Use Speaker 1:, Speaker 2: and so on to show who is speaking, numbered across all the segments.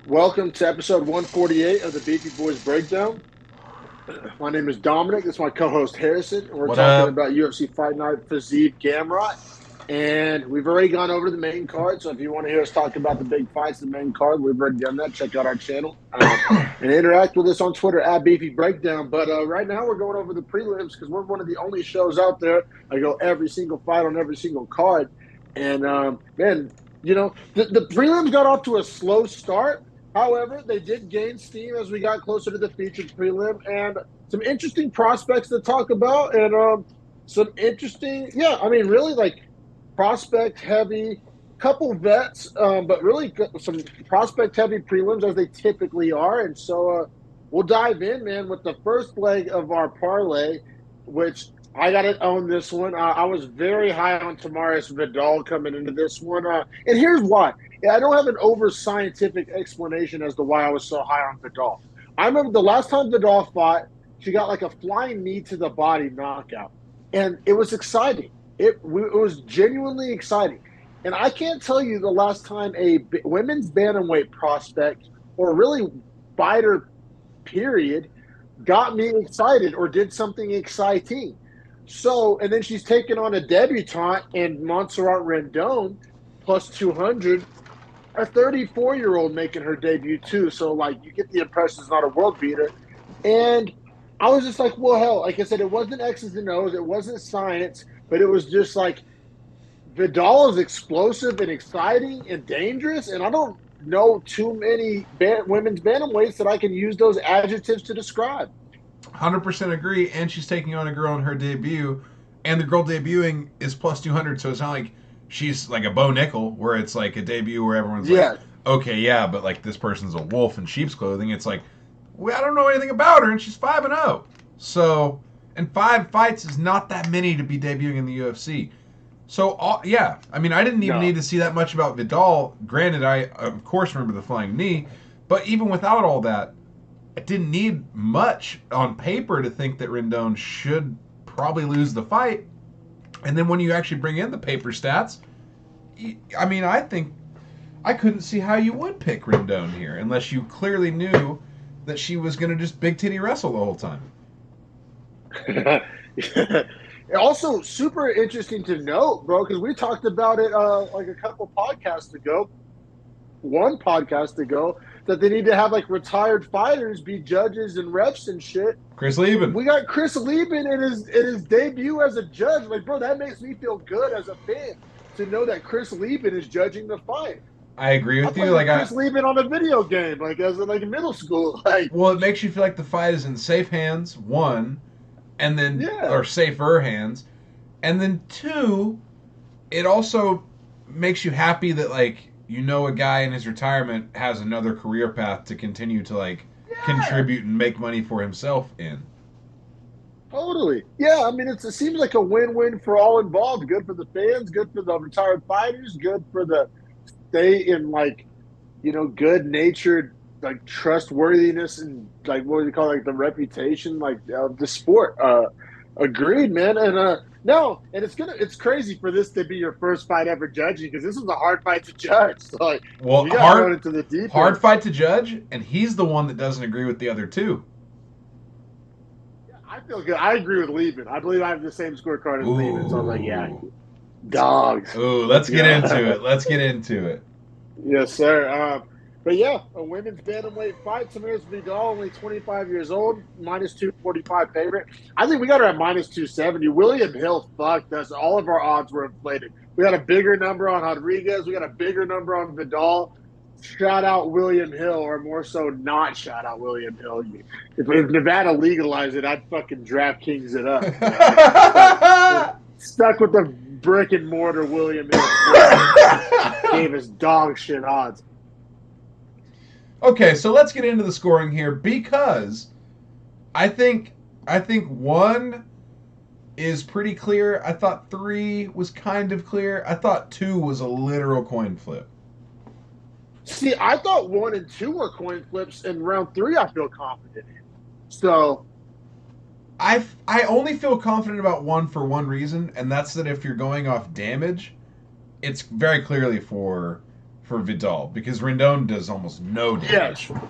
Speaker 1: Welcome to episode 148 of the Beefy Boys Breakdown. My name is Dominic. This is my co-host Harrison, and we're
Speaker 2: What
Speaker 1: talking
Speaker 2: up?
Speaker 1: about UFC Fight Night Fiziev Gamrot. And we've already gone over the main card, so if you want to hear us talk about the big fights, the main card, we've already done that. Check out our channel and interact with us on Twitter at Beefy Breakdown. But right now we're going over the prelims because we're one of the only shows out there. I go every single fight on every single card, and man, the prelims got off to a slow start. However, they did gain steam as we got closer to the featured prelim, and some interesting prospects to talk about, and some interesting, really like prospect heavy, couple vets, but really some prospect heavy prelims as they typically are. And so we'll dive in, man, with the first leg of our parlay, which I got to own this one. I was very high on Tamaris Vidal coming into this one, and here's why. I don't have an over scientific explanation as to why I was so high on Vidal. I remember the last time Vidal fought, she got like a flying knee to the body knockout, and it was exciting. It was genuinely exciting, and I can't tell you the last time a women's bantamweight prospect or really fighter period got me excited or did something exciting. So, and then she's taken on a debutante in Montserrat Rendon plus 200, a 34-year-old making her debut too. So, like, you get the impression it's not a world beater. And I was just like, well, hell, like I said, it wasn't X's and O's, it wasn't science, but it was just like Vidal is explosive and exciting and dangerous. And I don't know too many women's bantamweights that I can use those adjectives to describe.
Speaker 2: 100% agree. And she's taking on a girl in her debut. And the girl debuting is plus 200. So it's not like she's like a Bo Nickel, where it's like a debut where everyone's like,
Speaker 1: Yeah.
Speaker 2: okay, yeah, but like this person's a wolf in sheep's clothing. It's like, well, I don't know anything about her, and she's 5-0. So, and 5 fights is not that many to be debuting in the UFC. So, yeah, I mean, I didn't even
Speaker 1: No.
Speaker 2: need to see that much about Vidal. Granted, I, of course, remember the flying knee. But even without all that, I didn't need much on paper to think that Rendon should probably lose the fight. And then when you actually bring in the paper stats, I mean, I think I couldn't see how you would pick Rendon here unless you clearly knew that she was going to just big titty wrestle the whole time.
Speaker 1: Also, super interesting to note, bro, because we talked about it like a couple podcasts ago, one podcast ago, that they need to have like retired fighters be judges and refs and shit.
Speaker 2: Chris Lieben.
Speaker 1: We got Chris Lieben in his debut as a judge. Like, bro, that makes me feel good as a fan to know that Chris Lieben is judging the fight.
Speaker 2: I agree
Speaker 1: I
Speaker 2: with
Speaker 1: played
Speaker 2: you.
Speaker 1: with Chris Lieben on a video game, like as in middle school. Like,
Speaker 2: Well, it makes you feel like the fight is in safe hands, one, and then,
Speaker 1: yeah,
Speaker 2: or safer hands, and then two, it also makes you happy that, like, you know, a guy in his retirement has another career path to continue to, like,
Speaker 1: yeah.
Speaker 2: contribute and make money for himself in.
Speaker 1: Totally. Yeah, I mean, it seems like a win-win for all involved. Good for the fans, good for the retired fighters, good for the state in like, good natured, like trustworthiness and like what do you call it, like the reputation, like of the sport. Agreed, man. And no, and it's crazy for this to be your first fight ever judging because this was a hard fight to judge. So like
Speaker 2: Well,
Speaker 1: you got thrown into the deep
Speaker 2: hard
Speaker 1: end.
Speaker 2: fight to judge, and he's the one that doesn't agree with the other two.
Speaker 1: Yeah, I feel good. I agree with Lieben. I believe I have the same scorecard as Lieben. So I was like, yeah,
Speaker 2: Ooh.
Speaker 1: dogs.
Speaker 2: Ooh,
Speaker 1: Let's
Speaker 2: let's get into
Speaker 1: go.
Speaker 2: it. Let's get into it.
Speaker 1: Yes, sir. But yeah, a women's bantamweight fight. Tamiris Vidal, only 25 years old, minus 245 favorite. I think we got her at minus 270. William Hill fucked us. All of our odds were inflated. We got a bigger number on Rodriguez. We got a bigger number on Vidal. Shout out William Hill, or more so, not shout out William Hill. If Nevada legalized it, I'd fucking DraftKings it up. Stuck with the brick and mortar William Hill gave us dog shit odds.
Speaker 2: Okay, so let's get into the scoring here because I think one is pretty clear. I thought three was kind of clear. I thought two was a literal coin flip.
Speaker 1: See, I thought 1 and 2 were coin flips, and round 3 I feel confident in. So
Speaker 2: I only feel confident about one for one reason, and that's that if you're going off damage, it's very clearly for Vidal because Rendon does almost no damage.
Speaker 1: Yes.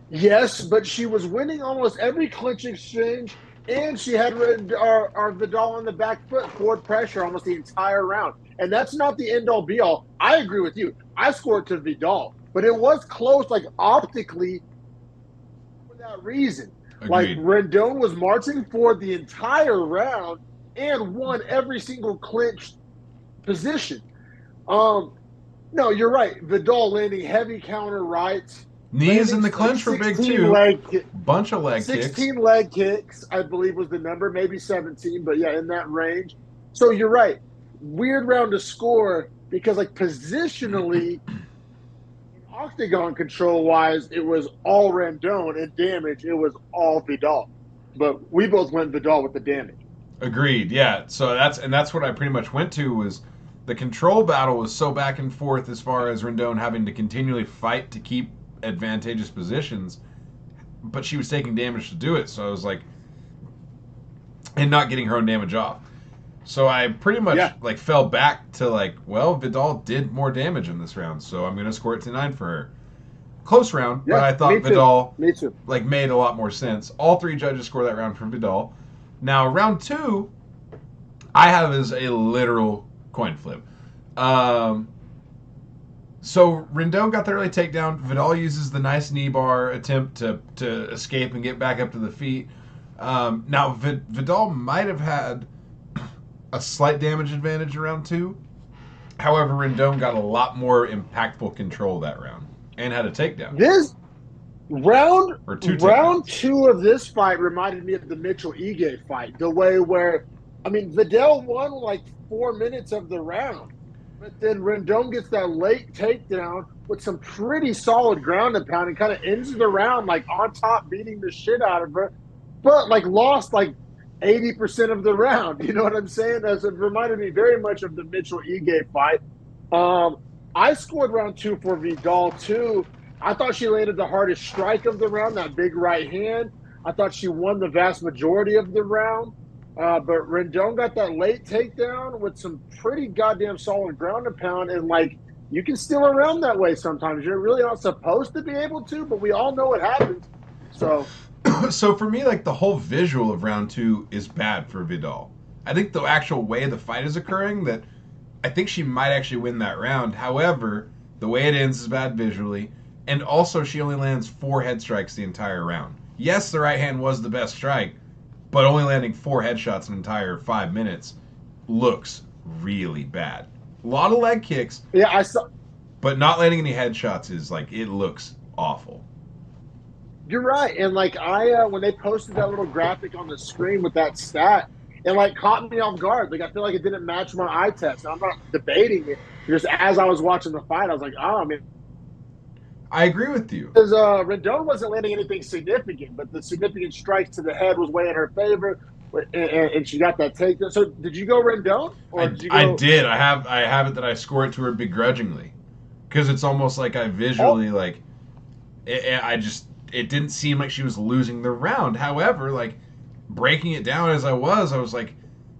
Speaker 1: Yes, but she was winning almost every clinch exchange, and she had our Vidal on the back foot, forward pressure almost the entire round. And that's not the end all be all. I agree with you. I scored to Vidal, but it was close, like optically, for that reason. Like
Speaker 2: Agreed.
Speaker 1: Rendon was marching forward the entire round and won every single clinch position. Um, no, you're right. Vidal landing heavy counter rights,
Speaker 2: Knees in
Speaker 1: landing
Speaker 2: the
Speaker 1: like
Speaker 2: clinch were big
Speaker 1: 16
Speaker 2: too.
Speaker 1: leg
Speaker 2: Bunch of leg kicks.
Speaker 1: 16 leg kicks, I believe was the number, maybe 17, but yeah, in that range. So you're right. Weird round to score because like positionally, octagon control wise, it was all Rendon, and damage, it was all Vidal. But we both went Vidal with the damage.
Speaker 2: Agreed. Yeah. So that's what I pretty much went to was the control battle was so back and forth as far as Rendon having to continually fight to keep advantageous positions, but she was taking damage to do it. So I was like, and not getting her own damage off. So I pretty much like fell back to like, well, Vidal did more damage in this round, so I'm gonna score it to 9 for her. Close round, but I thought Vidal like made a lot more sense. All 3 judges score that round for Vidal. Now round 2, I have as a literal coin flip. So Rendon got the early takedown. Vidal uses the nice knee bar attempt to escape and get back up to the feet. Now Vidal might have had a slight damage advantage in round 2. However, Rendon got a lot more impactful control that round and had a takedown.
Speaker 1: This round
Speaker 2: takedowns.
Speaker 1: 2 of this fight reminded me of the Mitchell Ige fight. The way where, I mean, Vidal won like 4 minutes of the round, but then Rendon gets that late takedown with some pretty solid ground and pound and kind of ends the round like on top, beating the shit out of her, but like lost like 80% of the round. You know what I'm saying? It reminded me very much of the Mitchell Ige fight. I scored round 2 for Vidal too. I thought she landed the hardest strike of the round, that big right hand. I thought she won the vast majority of the round. But Rendon got that late takedown with some pretty goddamn solid ground and pound. And like, you can steal around that way sometimes. You're really not supposed to be able to, but we all know what happens. So
Speaker 2: for me, like the whole visual of round 2 is bad for Vidal. I think the actual way the fight is occurring, that I think she might actually win that round. However, the way it ends is bad visually, and also she only lands 4 head strikes the entire round. Yes, the right hand was the best strike, but only landing 4 headshots an entire 5 minutes looks really bad. A lot of leg kicks.
Speaker 1: Yeah, I saw.
Speaker 2: But not landing any headshots is like, it looks awful.
Speaker 1: You're right. And like when they posted that little graphic on the screen with that stat, it like caught me off guard. Like I feel like it didn't match my eye test. And I'm not debating it. Just as I was watching the fight, I was like, oh, I mean,
Speaker 2: I agree with you.
Speaker 1: Because Rendon wasn't landing anything significant, but the significant strikes to the head was way in her favor, and she got that takedown. So did you go Rendon?
Speaker 2: Or did you go... I did. I have it that I score it to her begrudgingly, because it's almost like I visually like. It didn't seem like she was losing the round. However, like breaking it down as I was like,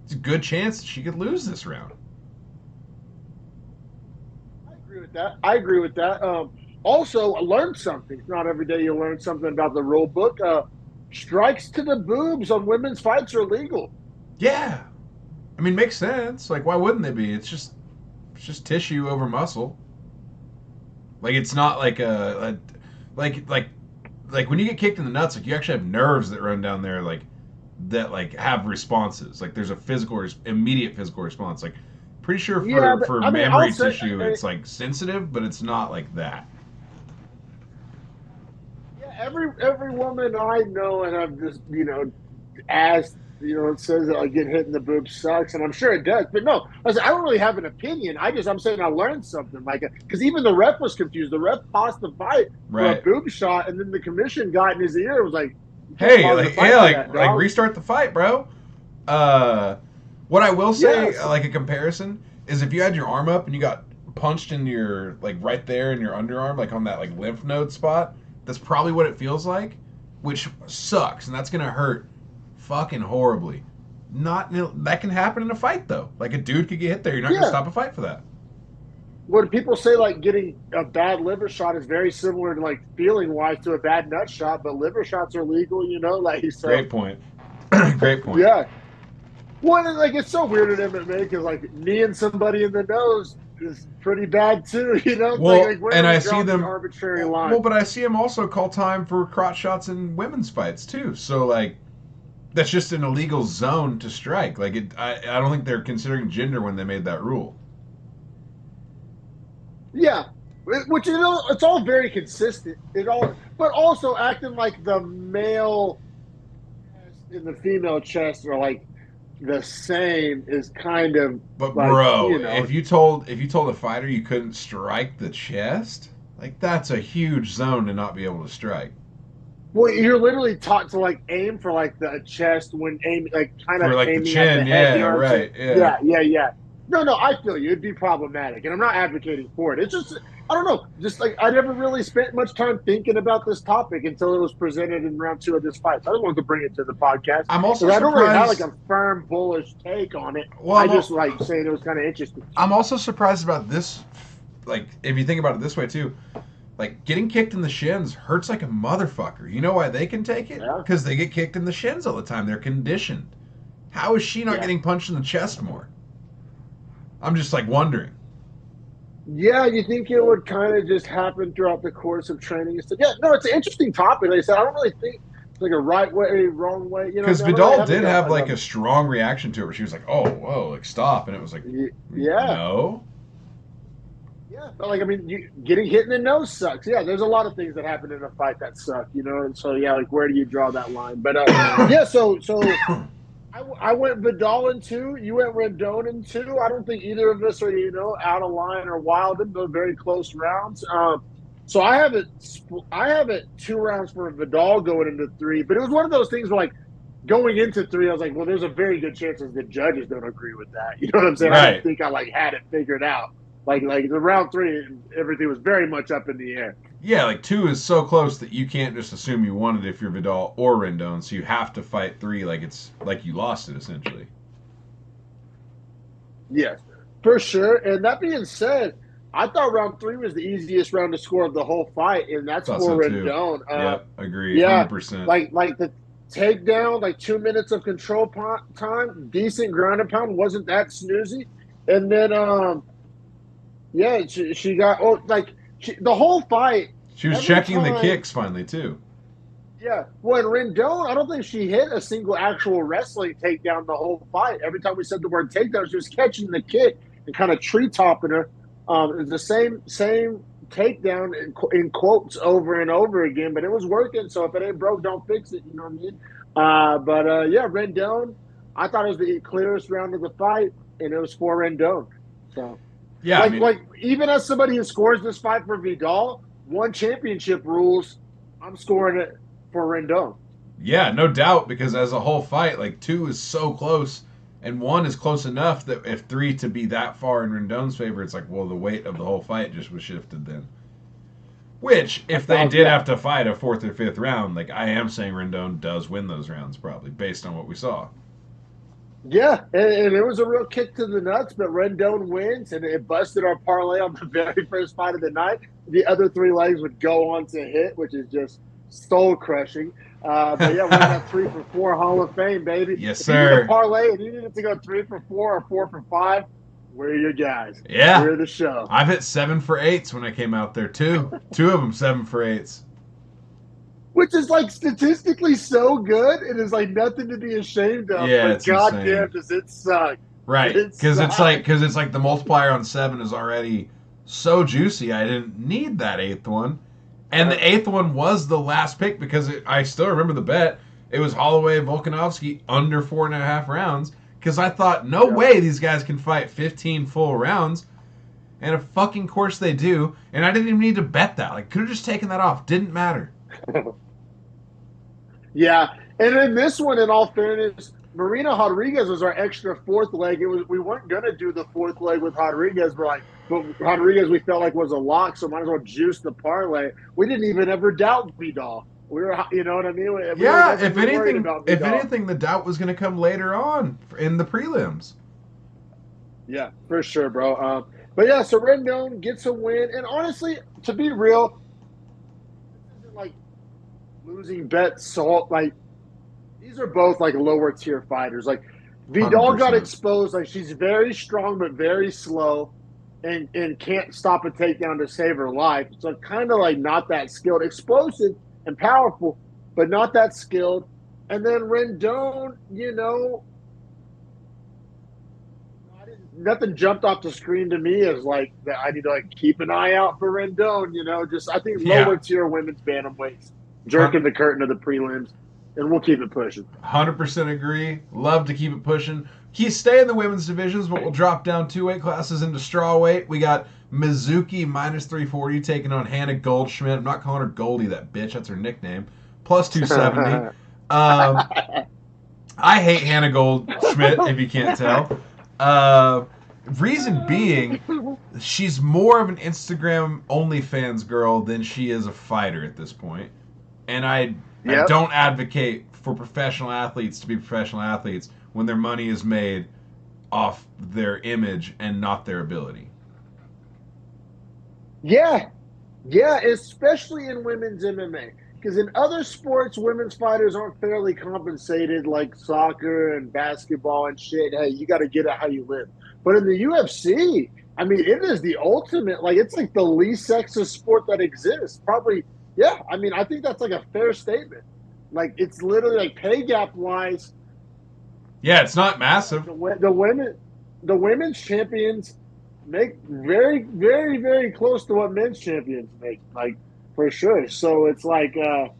Speaker 2: it's a good chance that she could lose this round.
Speaker 1: I agree with that. Also, I learned something. Not every day you learn something about the rule book. Strikes to the boobs on women's fights are legal.
Speaker 2: Yeah, I mean, makes sense. Like, why wouldn't they be? It's just tissue over muscle. Like, it's not like like when you get kicked in the nuts, like you actually have nerves that run down there, like that, like have responses. Like there's a immediate physical response. Like, pretty sure for memory tissue, it's like sensitive, but it's not like that.
Speaker 1: Every woman I know and I've just, asked, it says that like getting hit in the boob sucks, and I'm sure it does. But no, I don't really have an opinion. I'm saying I learned something. Like, because even the ref was confused. The ref paused the fight for a boob shot, and then the commission got in his ear. It was like,
Speaker 2: hey, like restart the fight, bro. What I will say, like a comparison, is if you had your arm up and you got punched in your, like right there in your underarm, like on that like lymph node spot. That's probably what it feels like, which sucks, and that's gonna hurt fucking horribly. That can happen in a fight though. Like a dude could get hit there. You're not gonna stop a fight for that.
Speaker 1: when people say like getting a bad liver shot is very similar to like feeling wise to a bad nut shot, but liver shots are legal, like so.
Speaker 2: Great point. Great point.
Speaker 1: Yeah. Well, and, like it's so weird in MMA because like kneeing somebody in the nose is pretty bad too. It's
Speaker 2: Well,
Speaker 1: like where
Speaker 2: and
Speaker 1: do
Speaker 2: I
Speaker 1: we
Speaker 2: see
Speaker 1: draw the
Speaker 2: them.
Speaker 1: arbitrary
Speaker 2: Well,
Speaker 1: line?
Speaker 2: but I see him also call time for crotch shots in women's fights too. So like, that's just an illegal zone to strike. Like I don't think they're considering gender when they made that rule.
Speaker 1: Yeah, which it's all very consistent. But also acting like the male chest and the female chest are like the same is kind of
Speaker 2: But
Speaker 1: like
Speaker 2: bro, if you told a fighter you couldn't strike the chest, like that's a huge zone to not be able to strike.
Speaker 1: well, you're literally taught to like aim for like the chest when aiming, like kind of
Speaker 2: For like the
Speaker 1: aiming at the
Speaker 2: chin,
Speaker 1: head. You
Speaker 2: yeah,
Speaker 1: know what I'm saying?
Speaker 2: right, yeah.
Speaker 1: Yeah, yeah, yeah. No, I feel you. It'd be problematic, and I'm not advocating for it. It's just I don't know. Just like I never really spent much time thinking about this topic until it was presented in round two of this fight. So I just wanted to bring it to the podcast
Speaker 2: I'm also
Speaker 1: because I don't really have like
Speaker 2: surprised.
Speaker 1: a firm bullish take on it.
Speaker 2: Well,
Speaker 1: I just like saying it was kind of interesting.
Speaker 2: I'm also surprised about this. Like, if you think about it this way too, like getting kicked in the shins hurts like a motherfucker. You know why they can take it?
Speaker 1: Yeah,
Speaker 2: Because they get kicked in the shins all the time. They're conditioned. How is she not
Speaker 1: yeah.
Speaker 2: getting punched in the chest more? I'm just like wondering.
Speaker 1: Yeah, you think it would kind of just happen throughout the course of training and stuff. Yeah, no, it's an interesting topic. Like I said, I don't really think it's like a right way, wrong way.
Speaker 2: Because
Speaker 1: I really
Speaker 2: Vidal
Speaker 1: haven't
Speaker 2: did
Speaker 1: got
Speaker 2: have like a strong reaction to it where she was like, "Oh, whoa, like stop," and it was like,
Speaker 1: yeah,
Speaker 2: "No."
Speaker 1: yeah. But like, I mean, getting hit in the nose sucks. Yeah, there's a lot of things that happen in a fight that suck, And so yeah, like where do you draw that line? But yeah, so I went Vidal in two. You went Rendon in two. I don't think either of us are out of line or wild in those very close rounds. So I have it 2 rounds for Vidal going into three, but it was one of those things where like going into three, I was like, well, there's a very good chance that the judges don't agree with that. You know what I'm saying? I didn't
Speaker 2: Right.
Speaker 1: think I like had it figured out. Like the round three, everything was very much up in the air.
Speaker 2: Yeah, like two is so close that you can't just assume you won it if you're Vidal or Rendon, so you have to fight three like it's like you lost it essentially.
Speaker 1: Yes, for sure. And that being said, I thought round three was the easiest round to score of the whole fight, and that's
Speaker 2: Thought
Speaker 1: for
Speaker 2: so too.
Speaker 1: Rendon.
Speaker 2: Yep, agree,
Speaker 1: Yeah,
Speaker 2: 100%.
Speaker 1: like the takedown, like 2 minutes of control time, decent ground and pound, wasn't that snoozy. And then, yeah, she got the whole fight.
Speaker 2: She was
Speaker 1: Every
Speaker 2: checking the
Speaker 1: time,
Speaker 2: kicks finally too.
Speaker 1: yeah. When Rendon, I don't think she hit a single actual wrestling takedown the whole fight. Every time we said the word takedown, she was catching the kick and kind of tree topping her. It's the same takedown in quotes over and over again, but it was working. So if it ain't broke, don't fix it. You know what I mean? But yeah, Rendon, I thought it was the clearest round of the fight, and it was for Rendon. So
Speaker 2: Yeah, I mean,
Speaker 1: like even as somebody who scores this fight for Vidal, one championship rules, I'm scoring it for Rendon.
Speaker 2: yeah, no doubt because as a whole fight, like two is so close and one is close enough that if three to be that far in Rendon's favor, it's like, well, the weight of the whole fight just was shifted then. Which, if they did have to fight a fourth or fifth round, like I am saying Rendon does win those rounds probably based on what we saw.
Speaker 1: Yeah, and it was a real kick to the nuts, but Rendon wins, and it busted our parlay on the very first fight of the night. The other three legs would go on to hit, which is just soul crushing. But yeah, we're in that 3 for 4 Hall of Fame, baby.
Speaker 2: Yes,
Speaker 1: If you need
Speaker 2: sir.
Speaker 1: a parlay and you need it to go 3 for 4 or 4 for 5, we're your guys.
Speaker 2: Yeah.
Speaker 1: We're the show.
Speaker 2: I've hit 7 for 8s when I came out there too. Two of them 7 for 8s.
Speaker 1: Which is like statistically so good. It is like nothing to be ashamed of.
Speaker 2: Yeah,
Speaker 1: but
Speaker 2: it's
Speaker 1: goddamn,
Speaker 2: insane.
Speaker 1: does it suck?
Speaker 2: Right,
Speaker 1: It
Speaker 2: because
Speaker 1: sucks.
Speaker 2: it's like the multiplier on 7 is already so juicy. I didn't need that 8th one, and the 8th one was the last pick because I still remember the bet. It was Holloway Volkanovski under 4.5 rounds because I thought no way these guys can fight 15 full rounds, and of fucking course they do. And I didn't even need to bet that. Like, could have just taken that off. Didn't matter.
Speaker 1: Yeah, and in this one, in all fairness, Marina Rodriguez was our extra fourth leg. We weren't gonna do the fourth leg with Rodriguez. But Rodriguez we felt like was a lock, so might as well juice the parlay. We didn't even ever doubt Vidal. We were, you know what I mean?
Speaker 2: Yeah, if anything, the doubt was going to come later on in the prelims.
Speaker 1: Yeah, for sure, bro. But yeah, so Rendon gets a win, and honestly, to be real, this isn't like losing bets. So like these are both like lower tier fighters. Like Vidal got
Speaker 2: 100%.
Speaker 1: exposed. Like she's very strong but very slow, and can't stop a takedown to save her life. So kind of like not that skilled, explosive and powerful, but not that skilled. And then Rendon, nothing jumped off the screen to me as like that. I need to like keep an eye out for Rendon. Just I think lower
Speaker 2: Yeah.
Speaker 1: tier women's bantamweights jerking the curtain of the prelims, and we'll keep it pushing.
Speaker 2: 100% agree. Love to keep it pushing. Stay in the women's divisions, but we'll drop down 2 weight classes into strawweight. We got Mizuki minus 340 taking on Hannah Goldschmidt. I'm not calling her Goldie, that bitch. That's her nickname. Plus 270. I hate Hannah Goldschmidt, if you can't tell. Reason being, she's more of an Instagram OnlyFans girl than she is a fighter at this point. And I
Speaker 1: Yep.
Speaker 2: don't advocate for professional athletes to be professional athletes when their money is made off their image and not their ability.
Speaker 1: Yeah, yeah, especially in women's MMA. Because in other sports, women's fighters aren't fairly compensated, like soccer and basketball and shit. Hey, you got to get it how you live. But in the UFC, I mean, it is the ultimate. Like, it's like the least sexist sport that exists. Probably, yeah. I mean, I think that's like a fair statement. Like, it's literally like pay gap wise.
Speaker 2: Yeah, it's not massive.
Speaker 1: The women's champions make very, very, very close to what men's champions make, like for sure. So it's like I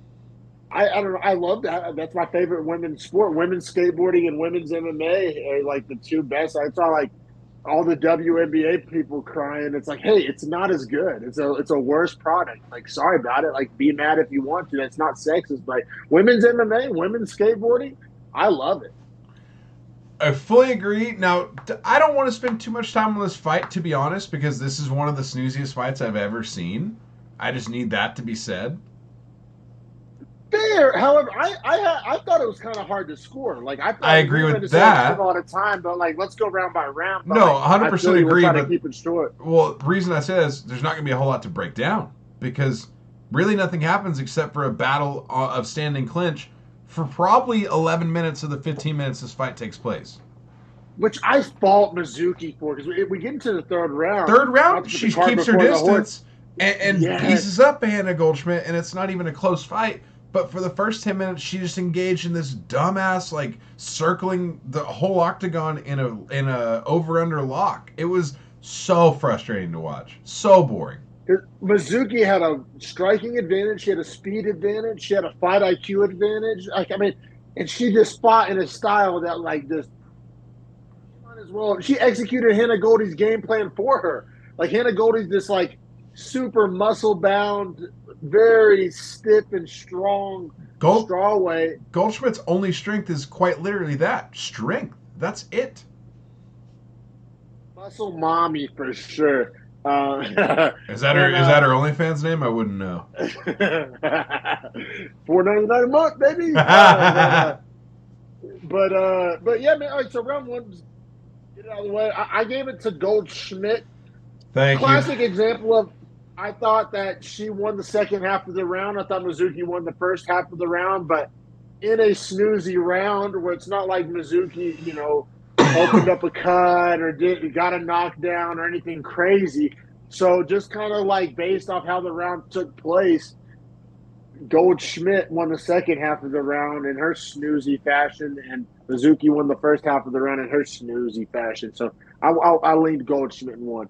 Speaker 1: don't know. I love that. That's my favorite women's sport. Women's skateboarding and women's MMA are like the two best. I saw like all the WNBA people crying. It's like, hey, it's not as good. It's a worse product. Like, sorry about it. Like, be mad if you want to. That's not sexist. But women's MMA, women's skateboarding, I love it.
Speaker 2: I fully agree. Now, I don't want to spend too much time on this fight, to be honest, because this is one of the snooziest fights I've ever seen. I just need that to be said.
Speaker 1: Fair. However, I thought it was kind of hard to score. Like I
Speaker 2: I
Speaker 1: thought we
Speaker 2: agree
Speaker 1: were going to
Speaker 2: with
Speaker 1: say
Speaker 2: that.
Speaker 1: a lot of time, but like let's go round by round. But
Speaker 2: No,
Speaker 1: like, I
Speaker 2: 100%
Speaker 1: feel you were
Speaker 2: agree,
Speaker 1: trying to
Speaker 2: but
Speaker 1: keep it short.
Speaker 2: well, the reason I say is there's not going to be a whole lot to break down because really nothing happens except for a battle of standing clinch for probably 11 minutes of the 15 minutes this fight takes place.
Speaker 1: Which I fault Mizuki for because we get into the third round.
Speaker 2: Third
Speaker 1: Not
Speaker 2: round,
Speaker 1: to put the
Speaker 2: she
Speaker 1: cart
Speaker 2: keeps her
Speaker 1: before the horse.
Speaker 2: distance and pieces
Speaker 1: Yes.
Speaker 2: up Hannah Goldschmidt, and it's not even a close fight. But for the first 10 minutes, she just engaged in this dumbass, like, circling the whole octagon in a over-under lock. It was so frustrating to watch. So boring.
Speaker 1: Mizuki had a striking advantage. She had a speed advantage. She had a fight IQ advantage. Like I mean, and she just fought in a style that like this as well. She executed Hannah Goldie's game plan for her. Like Hannah Goldie's this like super muscle bound, very stiff and strong
Speaker 2: Gold,
Speaker 1: strawweight.
Speaker 2: Goldschmidt's only strength is quite literally that. Strength. That's it.
Speaker 1: Muscle mommy for sure.
Speaker 2: Is that her?
Speaker 1: And
Speaker 2: Is that her OnlyFans name? I wouldn't know.
Speaker 1: $4.99 a month, baby. But yeah, man. All right, so round one, get it out of the way. I gave it to Goldschmidt.
Speaker 2: Thank
Speaker 1: Classic
Speaker 2: you.
Speaker 1: example of I thought that she won the second half of the round. I thought Mizuki won the first half of the round, but in a snoozy round where it's not like Mizuki, opened up a cut or got a knockdown or anything crazy. So just kind of like based off how the round took place, Goldschmidt won the second half of the round in her snoozy fashion, and Mizuki won the first half of the round in her snoozy fashion. So I leaned Goldschmidt in one.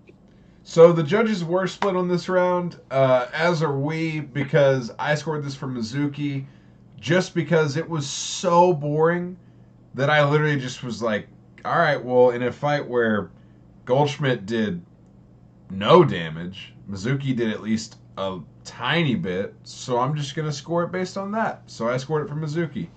Speaker 2: So the judges were split on this round, as are we, because I scored this for Mizuki, just because it was so boring that I literally just was like, all right, well, in a fight where Goldschmidt did no damage, Mizuki did at least a tiny bit, so I'm just going to score it based on that. So I scored it for Mizuki.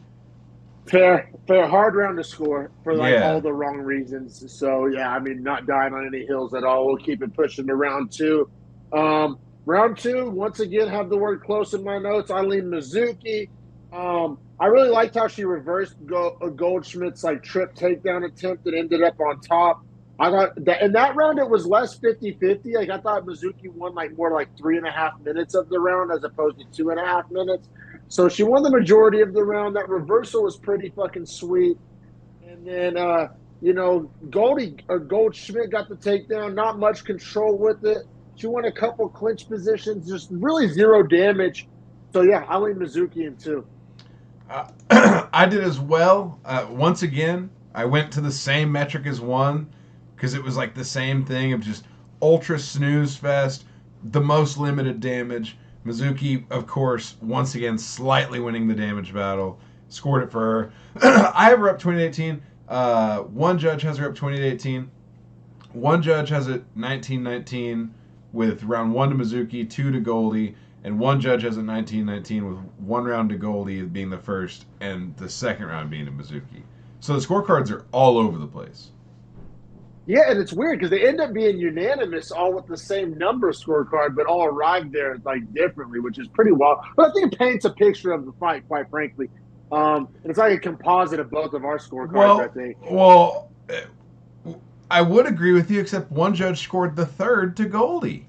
Speaker 1: Fair, hard round to score for like
Speaker 2: Yeah.
Speaker 1: all the wrong reasons. So yeah, I mean, not dying on any hills at all. We'll keep it pushing to round two. Round two, once again, have the word close in my notes. I lean Mizuki. I really liked how she reversed Goldschmidt's like trip takedown attempt that ended up on top. I got that in that round. It was less 50-50. Like I thought Mizuki won like more like 3.5 minutes of the round as opposed to 2.5 minutes. So she won the majority of the round. That reversal was pretty fucking sweet. And then Goldschmidt got the takedown. Not much control with it. She won a couple clinch positions, just really zero damage. So yeah, I went Mizuki in two.
Speaker 2: I did as well. Once again, I went to the same metric as one because it was like the same thing of just ultra snooze fest, the most limited damage. Mizuki, of course, once again slightly winning the damage battle. Scored it for her. I have her up 2018. One judge has her up 2018. One judge has it 19-19 with round 1 to Mizuki, 2 to Goldie, and one judge has it 19-19 with 1 round to Goldie being the first and the second round being to Mizuki. So the scorecards are all over the place.
Speaker 1: Yeah, and it's weird because they end up being unanimous, all with the same number scorecard, but all arrived there like differently, which is pretty wild. But I think it paints a picture of the fight, quite frankly. And it's like a composite of both of our scorecards, I think.
Speaker 2: Well, I would agree with you, except one judge scored the third to Goldie.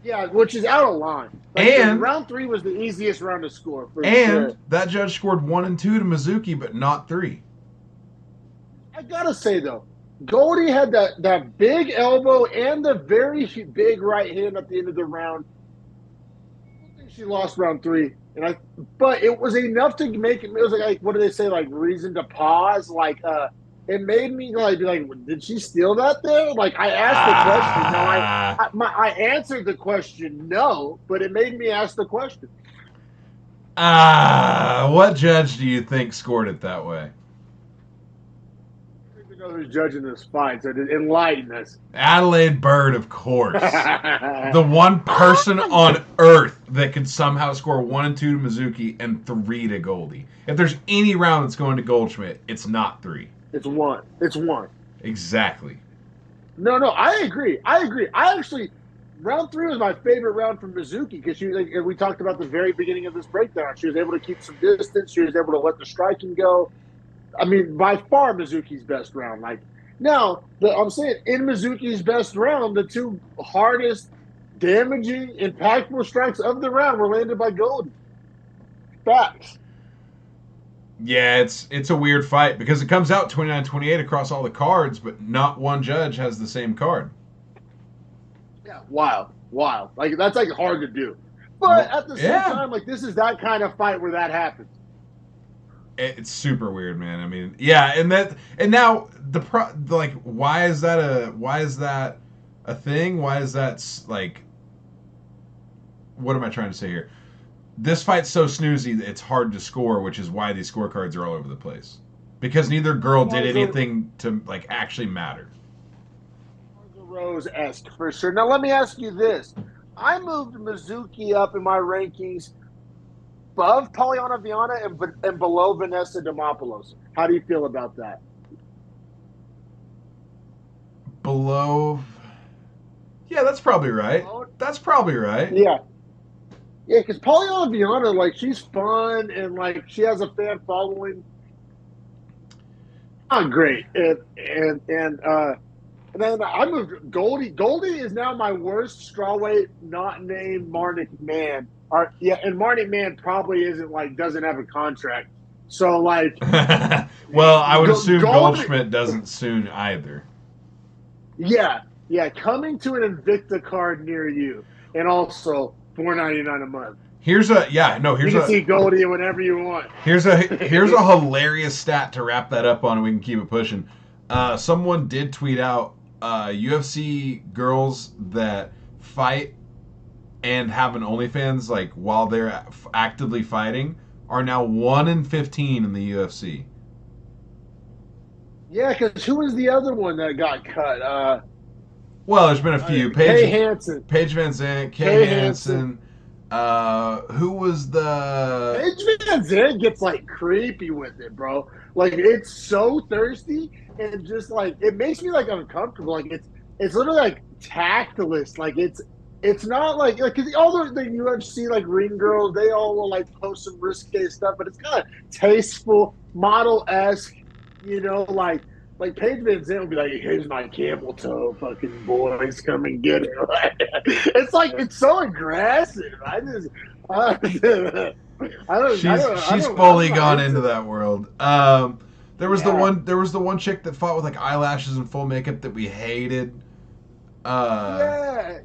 Speaker 1: Yeah, which is out of line. Like,
Speaker 2: and
Speaker 1: round 3 was the easiest round to score.
Speaker 2: And that judge scored 1 and 2 to Mizuki, but not 3.
Speaker 1: I gotta say though, Goldie had that big elbow and the very big right hand at the end of the round. I don't think she lost round 3, but it was enough to make it. It was like what do they say? Like reason to pause. Like it made me like be like, did she steal that there? Like I asked the question. No, I answered the question no, but it made me ask the question.
Speaker 2: What judge do you think scored it that way?
Speaker 1: Know who's judging this fight, so to enlighten us.
Speaker 2: Adelaide Bird, of course. The one person on earth that could somehow score 1 and 2 to Mizuki and 3 to Goldie. If there's any round that's going to Goldschmidt, it's not 3.
Speaker 1: It's 1. It's 1.
Speaker 2: Exactly.
Speaker 1: No, I agree. I actually, round 3 was my favorite round from Mizuki because we talked about the very beginning of this breakdown. She was able to keep some distance. She was able to let the striking go. I mean, by far Mizuki's best round. Like now, I'm saying in Mizuki's best round, the 2 hardest, damaging, impactful strikes of the round were landed by Goldie. Facts.
Speaker 2: Yeah, it's a weird fight because it comes out 29-28 across all the cards, but not one judge has the same card.
Speaker 1: Yeah, wild. Like that's like hard to do. But at the same time, like this is that kind of fight where that happens.
Speaker 2: It's super weird, man. I mean, yeah, and now like, why is that a thing? Why is that like? What am I trying to say here? This fight's so snoozy that it's hard to score, which is why these scorecards are all over the place. Because neither girl did anything to like actually matter.
Speaker 1: Rose-esque for sure. Now let me ask you this: I moved Mizuki up in my rankings above Polyana Viana and below Vanessa Demopoulos. How do you feel about that?
Speaker 2: Below? Yeah, that's probably right.
Speaker 1: Yeah, because Polyana Viana, like, she's fun and like she has a fan following. Not great, and then I moved Goldie. Goldie is now my worst strawweight, not named Marnik Man. And Marty Man probably doesn't have a contract. So like
Speaker 2: well, I would assume Goldschmidt doesn't soon either.
Speaker 1: Yeah, coming to an Invicta card near you. And also $4.99 a month. You can see Goldie whenever you want.
Speaker 2: Here's a hilarious stat to wrap that up on and we can keep it pushing. Someone did tweet out UFC girls that fight and have an OnlyFans like while they're actively fighting are now 1 in 15 in the UFC.
Speaker 1: Yeah, because who was the other one that got cut?
Speaker 2: Well, there's been a few.
Speaker 1: Paige
Speaker 2: Van Zandt, Kay Hansen. Who was the...
Speaker 1: Paige Van Zandt gets like creepy with it, bro. Like it's so thirsty and just like it makes me like uncomfortable. Like it's literally like tactless. Like it's not like because all the UFC like ring girls, they all will like post some risque stuff, but it's kind of tasteful, model-esque, like like Paige Van Zandt would be like, "Here's my camel toe, fucking boys, come and get it." It's like it's so aggressive.
Speaker 2: She's
Speaker 1: I'm
Speaker 2: fully
Speaker 1: not
Speaker 2: gone
Speaker 1: into
Speaker 2: into
Speaker 1: that.
Speaker 2: that world.
Speaker 1: Yeah,
Speaker 2: There was the one chick that fought with like eyelashes and full makeup that we hated. Uh,
Speaker 1: yeah.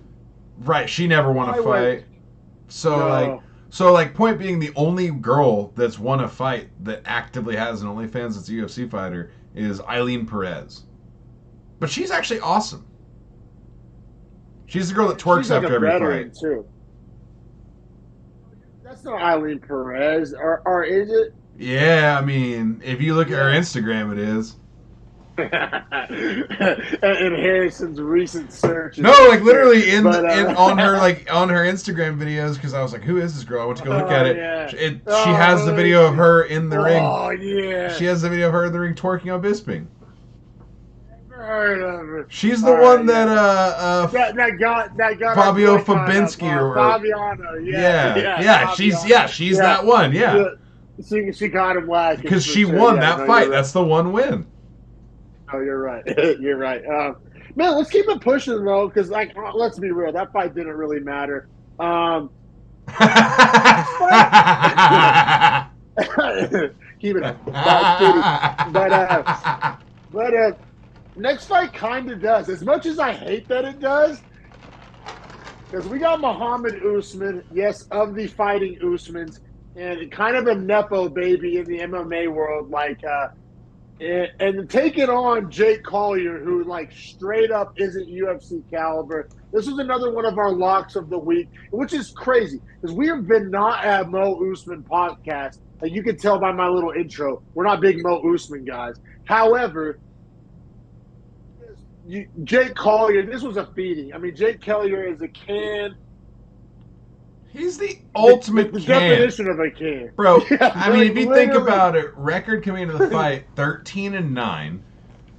Speaker 2: right, she never won a
Speaker 1: Flyweight.
Speaker 2: fight. So like,
Speaker 1: No,
Speaker 2: point being, the only girl that's won a fight that actively has an OnlyFans that's a UFC fighter is Eileen Perez. But she's actually awesome. She's the girl that
Speaker 1: she's
Speaker 2: twerks
Speaker 1: like a
Speaker 2: after every fight.
Speaker 1: veteran too. That's not Eileen Perez, or is it?
Speaker 2: Yeah, I mean, if you look at her
Speaker 1: Yeah.
Speaker 2: Instagram, it is.
Speaker 1: In Harrison's recent searches,
Speaker 2: No,
Speaker 1: I'm
Speaker 2: like
Speaker 1: sure.
Speaker 2: literally
Speaker 1: But
Speaker 2: in on her Instagram videos, because I was like, who is this girl? I went to go look at
Speaker 1: oh
Speaker 2: it.
Speaker 1: yeah,
Speaker 2: She
Speaker 1: oh
Speaker 2: has the
Speaker 1: who is
Speaker 2: video of
Speaker 1: she?
Speaker 2: her in the ring.
Speaker 1: Oh yeah,
Speaker 2: She has the video of her in the ring twerking on Bisping.
Speaker 1: never heard of her.
Speaker 2: She's the
Speaker 1: All
Speaker 2: one
Speaker 1: right,
Speaker 2: that
Speaker 1: yeah, that got our
Speaker 2: Fabio
Speaker 1: boy caught up.
Speaker 2: Fabinski or
Speaker 1: Fabiano, yeah, yeah, Fabiano,
Speaker 2: she's
Speaker 1: yeah,
Speaker 2: that one, yeah.
Speaker 1: yeah. She got him lacking
Speaker 2: Because
Speaker 1: for
Speaker 2: she
Speaker 1: sure.
Speaker 2: won
Speaker 1: Yeah,
Speaker 2: that
Speaker 1: no,
Speaker 2: fight.
Speaker 1: you're right.
Speaker 2: That's the one win.
Speaker 1: Oh, you're right. You're right. Man, let's keep it pushing though, because like, let's be real, that fight didn't really matter. Um, next fight, keep it up, Dog City. But next fight kind of does. As much as I hate that it does, because we got Muhammad Usman, yes, of the fighting Usmans, and kind of a nepo baby in the MMA world, like. And taking on Jake Collier, who like straight up isn't UFC caliber. This was another one of our locks of the week, which is crazy because we have been not at Mo Usman podcast. And you can tell by my little intro, we're not big Mo Usman guys. However, Jake Collier, this was a feeding. I mean, Jake Collier is a can.
Speaker 2: He's the
Speaker 1: The,
Speaker 2: ultimate
Speaker 1: the
Speaker 2: can.
Speaker 1: definition of a can.
Speaker 2: Bro,
Speaker 1: Yeah,
Speaker 2: I mean, if you think
Speaker 1: literally.
Speaker 2: about it, record coming into the fight 13-9.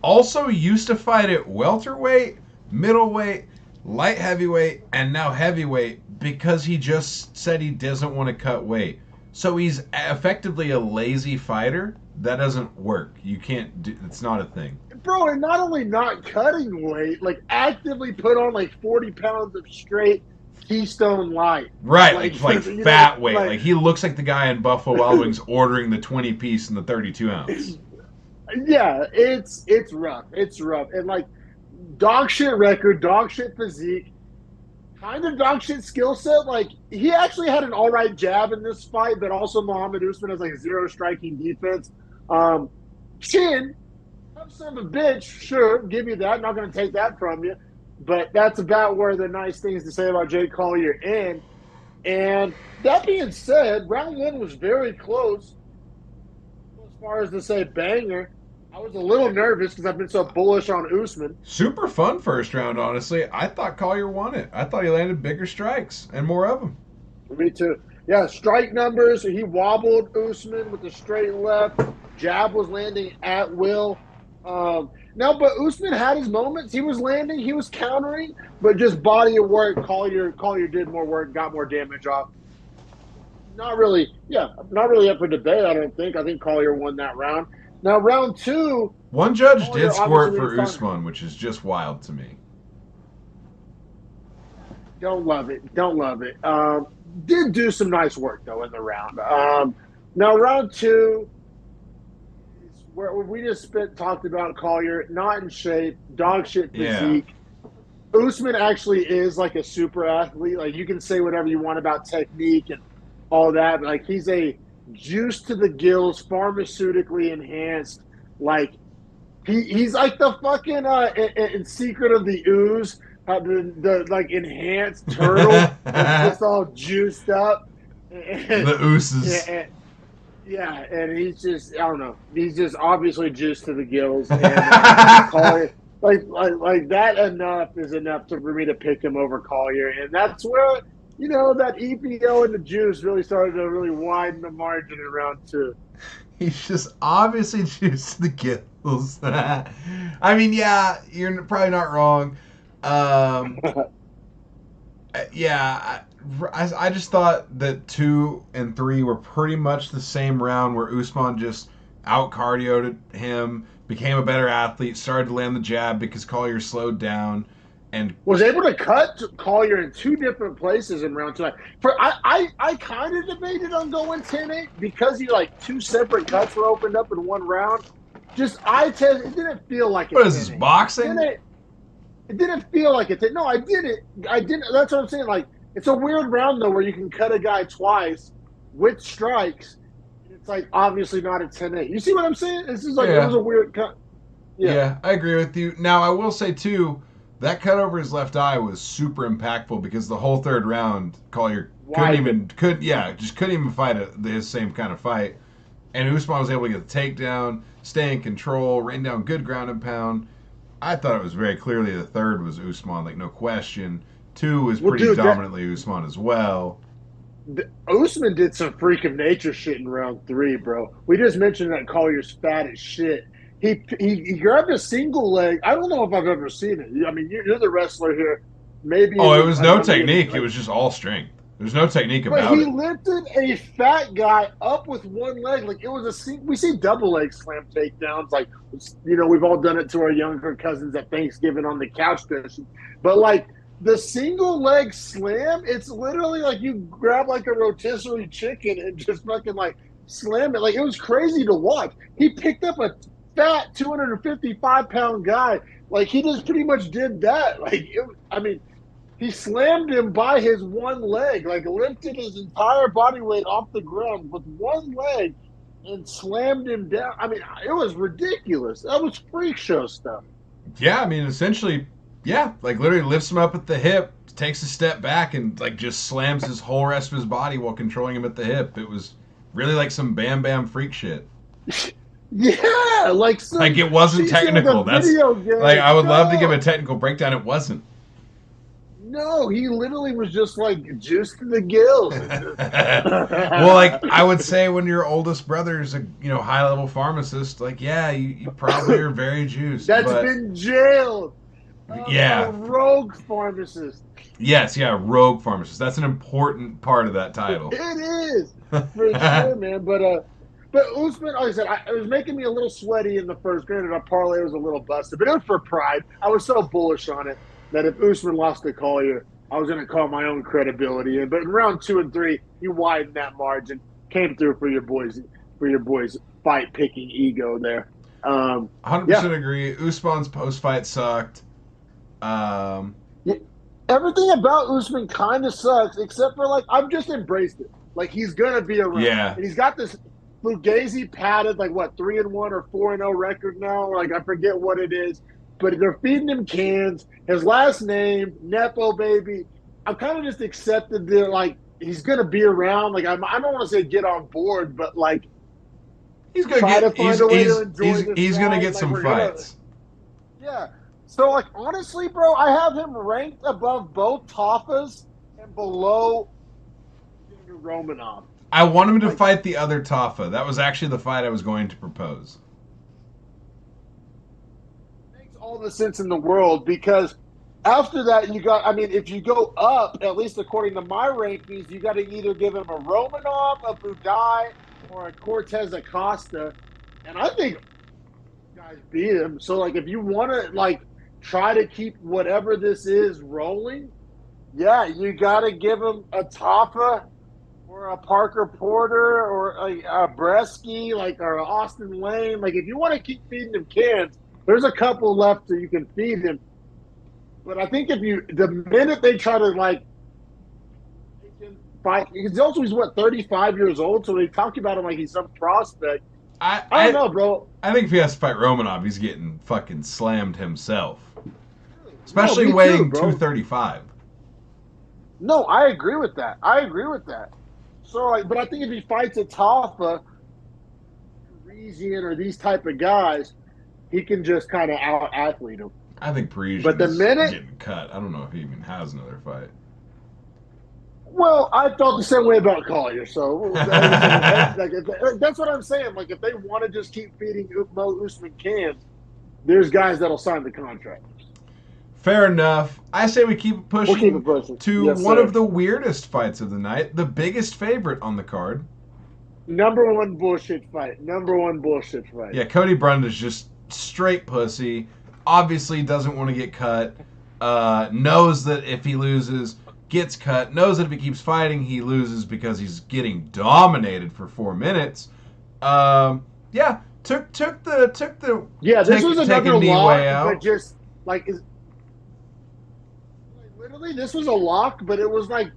Speaker 2: Also used to fight at welterweight, middleweight, light heavyweight, and now heavyweight because he just said he doesn't want to cut weight. So he's effectively a lazy fighter. That doesn't work. You can't do. It's not a thing.
Speaker 1: Bro, and not only not cutting weight, like actively put on like 40 pounds of straight Keystone Light.
Speaker 2: Right, like
Speaker 1: you
Speaker 2: fat
Speaker 1: know,
Speaker 2: weight. Like he looks like the guy in Buffalo Wild Wings ordering the 20 piece and the 32 ounce.
Speaker 1: yeah, it's rough. It's rough. And like dog shit record, dog shit physique, kind of dog shit skill set. Like he actually had an all right jab in this fight, but also Muhammad Usman has like zero striking defense. Chin, tough son of a bitch, sure, give you that. Not going to take that from you. But that's about where the nice things to say about Jake Collier end. And that being said, round one was very close. As far as to say banger, I was a little nervous because I've been so bullish on Usman.
Speaker 2: Super fun first round, honestly. I thought Collier won it. I thought he landed bigger strikes and more of them.
Speaker 1: Me too. Yeah, strike numbers. He wobbled Usman with the straight left. Jab was landing at will. Now, but Usman had his moments. He was landing, he was countering, but just body of work. Collier did more work, got more damage off. Not really, yeah, not really up for debate. I don't think. I think Collier won that round. Now, round two,
Speaker 2: One judge
Speaker 1: Collier
Speaker 2: did score it
Speaker 1: obviously
Speaker 2: for Usman, which is just wild to me.
Speaker 1: don't love it. Don't love it. Did do some nice work though in the round. Now round two, where we just talked about Collier, not in shape, dog shit
Speaker 2: Yeah.
Speaker 1: physique. Usman actually is like a super athlete. Like you can say whatever you want about technique and all that, but like he's a juice to the gills, pharmaceutically enhanced. Like he's like the fucking in Secret of the Ooze, the like enhanced turtle that's just all juiced up. And,
Speaker 2: The ooses.
Speaker 1: and, yeah, and he's just I don't know. He's just obviously juiced to the gills, and Collier like that enough is enough for me to pick him over Collier, and that's where that EPO and the juice really started to really widen the margin in round two.
Speaker 2: He's just obviously juiced to the gills. I mean, yeah, you're probably not wrong. Um, yeah, I just thought that 2 and 3 were pretty much the same round where Usman just out cardioed him, became a better athlete, started to land the jab because Collier slowed down, and
Speaker 1: was able to cut Collier in two different places in round two. I kind of debated on going 10-8 because he like two separate cuts were opened up in one round. Just eye test, it didn't feel like it.
Speaker 2: What is this, boxing?
Speaker 1: It didn't feel like it. No, I did it. I didn't. That's what I'm saying. Like, it's a weird round though, where you can cut a guy twice with strikes. It's like obviously not a 10-8. You see what I'm saying? This is like It was a weird cut.
Speaker 2: Yeah, I agree with you. Now I will say too, that cut over his left eye was super impactful because the whole third round, Collier couldn't even fight his same kind of fight, and Usman was able to get the takedown, stay in control, rain down good ground and pound. I thought it was very clearly the third was Usman, like no question. Two was pretty dominantly Usman as well.
Speaker 1: Usman did some freak of nature shit in round three, bro. We just mentioned that Collier's fat as shit. He grabbed a single leg. I don't know if I've ever seen it. I mean, you're the wrestler here. Maybe.
Speaker 2: Oh, it was no technique. It was just all strength. There's no technique about it.
Speaker 1: But he lifted a fat guy up with one leg. Like, it was we see double leg slam takedowns. Like, we've all done it to our younger cousins at Thanksgiving on the couch cushion. But, like, the single leg slam, it's literally like you grab, like, a rotisserie chicken and just fucking, like, slam it. Like, it was crazy to watch. He picked up a fat 255-pound guy. Like, he just pretty much did that. Like, he slammed him by his one leg, like lifted his entire body weight off the ground with one leg and slammed him down. I mean, it was ridiculous. That was freak show stuff.
Speaker 2: Yeah, I mean, essentially, like literally lifts him up at the hip, takes a step back, and like just slams his whole rest of his body while controlling him at the hip. It was really like some Bam Bam freak shit.
Speaker 1: Yeah, like
Speaker 2: it wasn't technical. That's like I would love to give a technical breakdown. It wasn't.
Speaker 1: No, he literally was just like juiced to the gills.
Speaker 2: Well, like I would say, when your oldest brother's a high level pharmacist, like you probably are very juiced.
Speaker 1: That's been jailed.
Speaker 2: Yeah,
Speaker 1: a rogue pharmacist.
Speaker 2: Yes, rogue pharmacist. That's an important part of that title.
Speaker 1: It is for sure, man. But Usman, like I said, it was making me a little sweaty in the first. Granted, our parlay was a little busted, but it was for pride. I was so bullish on it that if Usman lost to Collier, I was going to call my own credibility in. But in round 2 and 3, you widened that margin, came through for your boys' fight picking ego there.
Speaker 2: 100% agree. Usman's post fight sucked.
Speaker 1: Everything about Usman kind of sucks, except for I've just embraced it. Like, he's going to be around.
Speaker 2: Yeah.
Speaker 1: And he's got this Fugazi padded 3-1 or 4-0 record now. Like, I forget what it is. But they're feeding him cans. His last name, Nepo baby. I've kind of just accepted that, he's going to be around. Like, I don't want to say get on board, but,
Speaker 2: he's going to get he's going to get some fights.
Speaker 1: Yeah. So, honestly, bro, I have him ranked above both Tafas and below Romanov.
Speaker 2: I want him to fight the other Tafa. That was actually the fight I was going to propose.
Speaker 1: All the sense in the world, because after that if you go up, at least according to my rankings, you got to either give him a Romanov, a Budai, or a Cortez Acosta, and I think guys beat him. So if you want to try to keep whatever this is rolling, you got to give him a Tafa or a Parker Porter or a Bresky, or Austin Lane. If you want to keep feeding him cans, there's a couple left that you can feed him. But I think the minute they try to fight, because also he's 35 years old, so they talk about him like he's some prospect. I don't know, bro.
Speaker 2: I think if he has to fight Romanov, he's getting fucking slammed himself. Especially weighing 235.
Speaker 1: No, I agree with that. So, but I think if he fights a Tafa, Parisian, or these type of guys, he can just kind of out-athlete him.
Speaker 2: I think Parisian is getting cut. I don't know if he even has another fight.
Speaker 1: Well, I felt the same way about Collier, so that's what I'm saying. If they want to just keep feeding Usman cans, there's guys that'll sign the contract.
Speaker 2: Fair enough. I say we keep pushing to one of the weirdest fights of the night, the biggest favorite on the card.
Speaker 1: Number one bullshit fight.
Speaker 2: Yeah, Cody Brunda's just straight pussy. Obviously doesn't want to get cut. Knows that if he loses, gets cut. Knows that if he keeps fighting, he loses because he's getting dominated for 4 minutes. Yeah, took the
Speaker 1: Yeah, this
Speaker 2: take
Speaker 1: was
Speaker 2: take a
Speaker 1: another
Speaker 2: knee
Speaker 1: lock,
Speaker 2: way
Speaker 1: but
Speaker 2: out.
Speaker 1: just like literally this was a lock, but it was like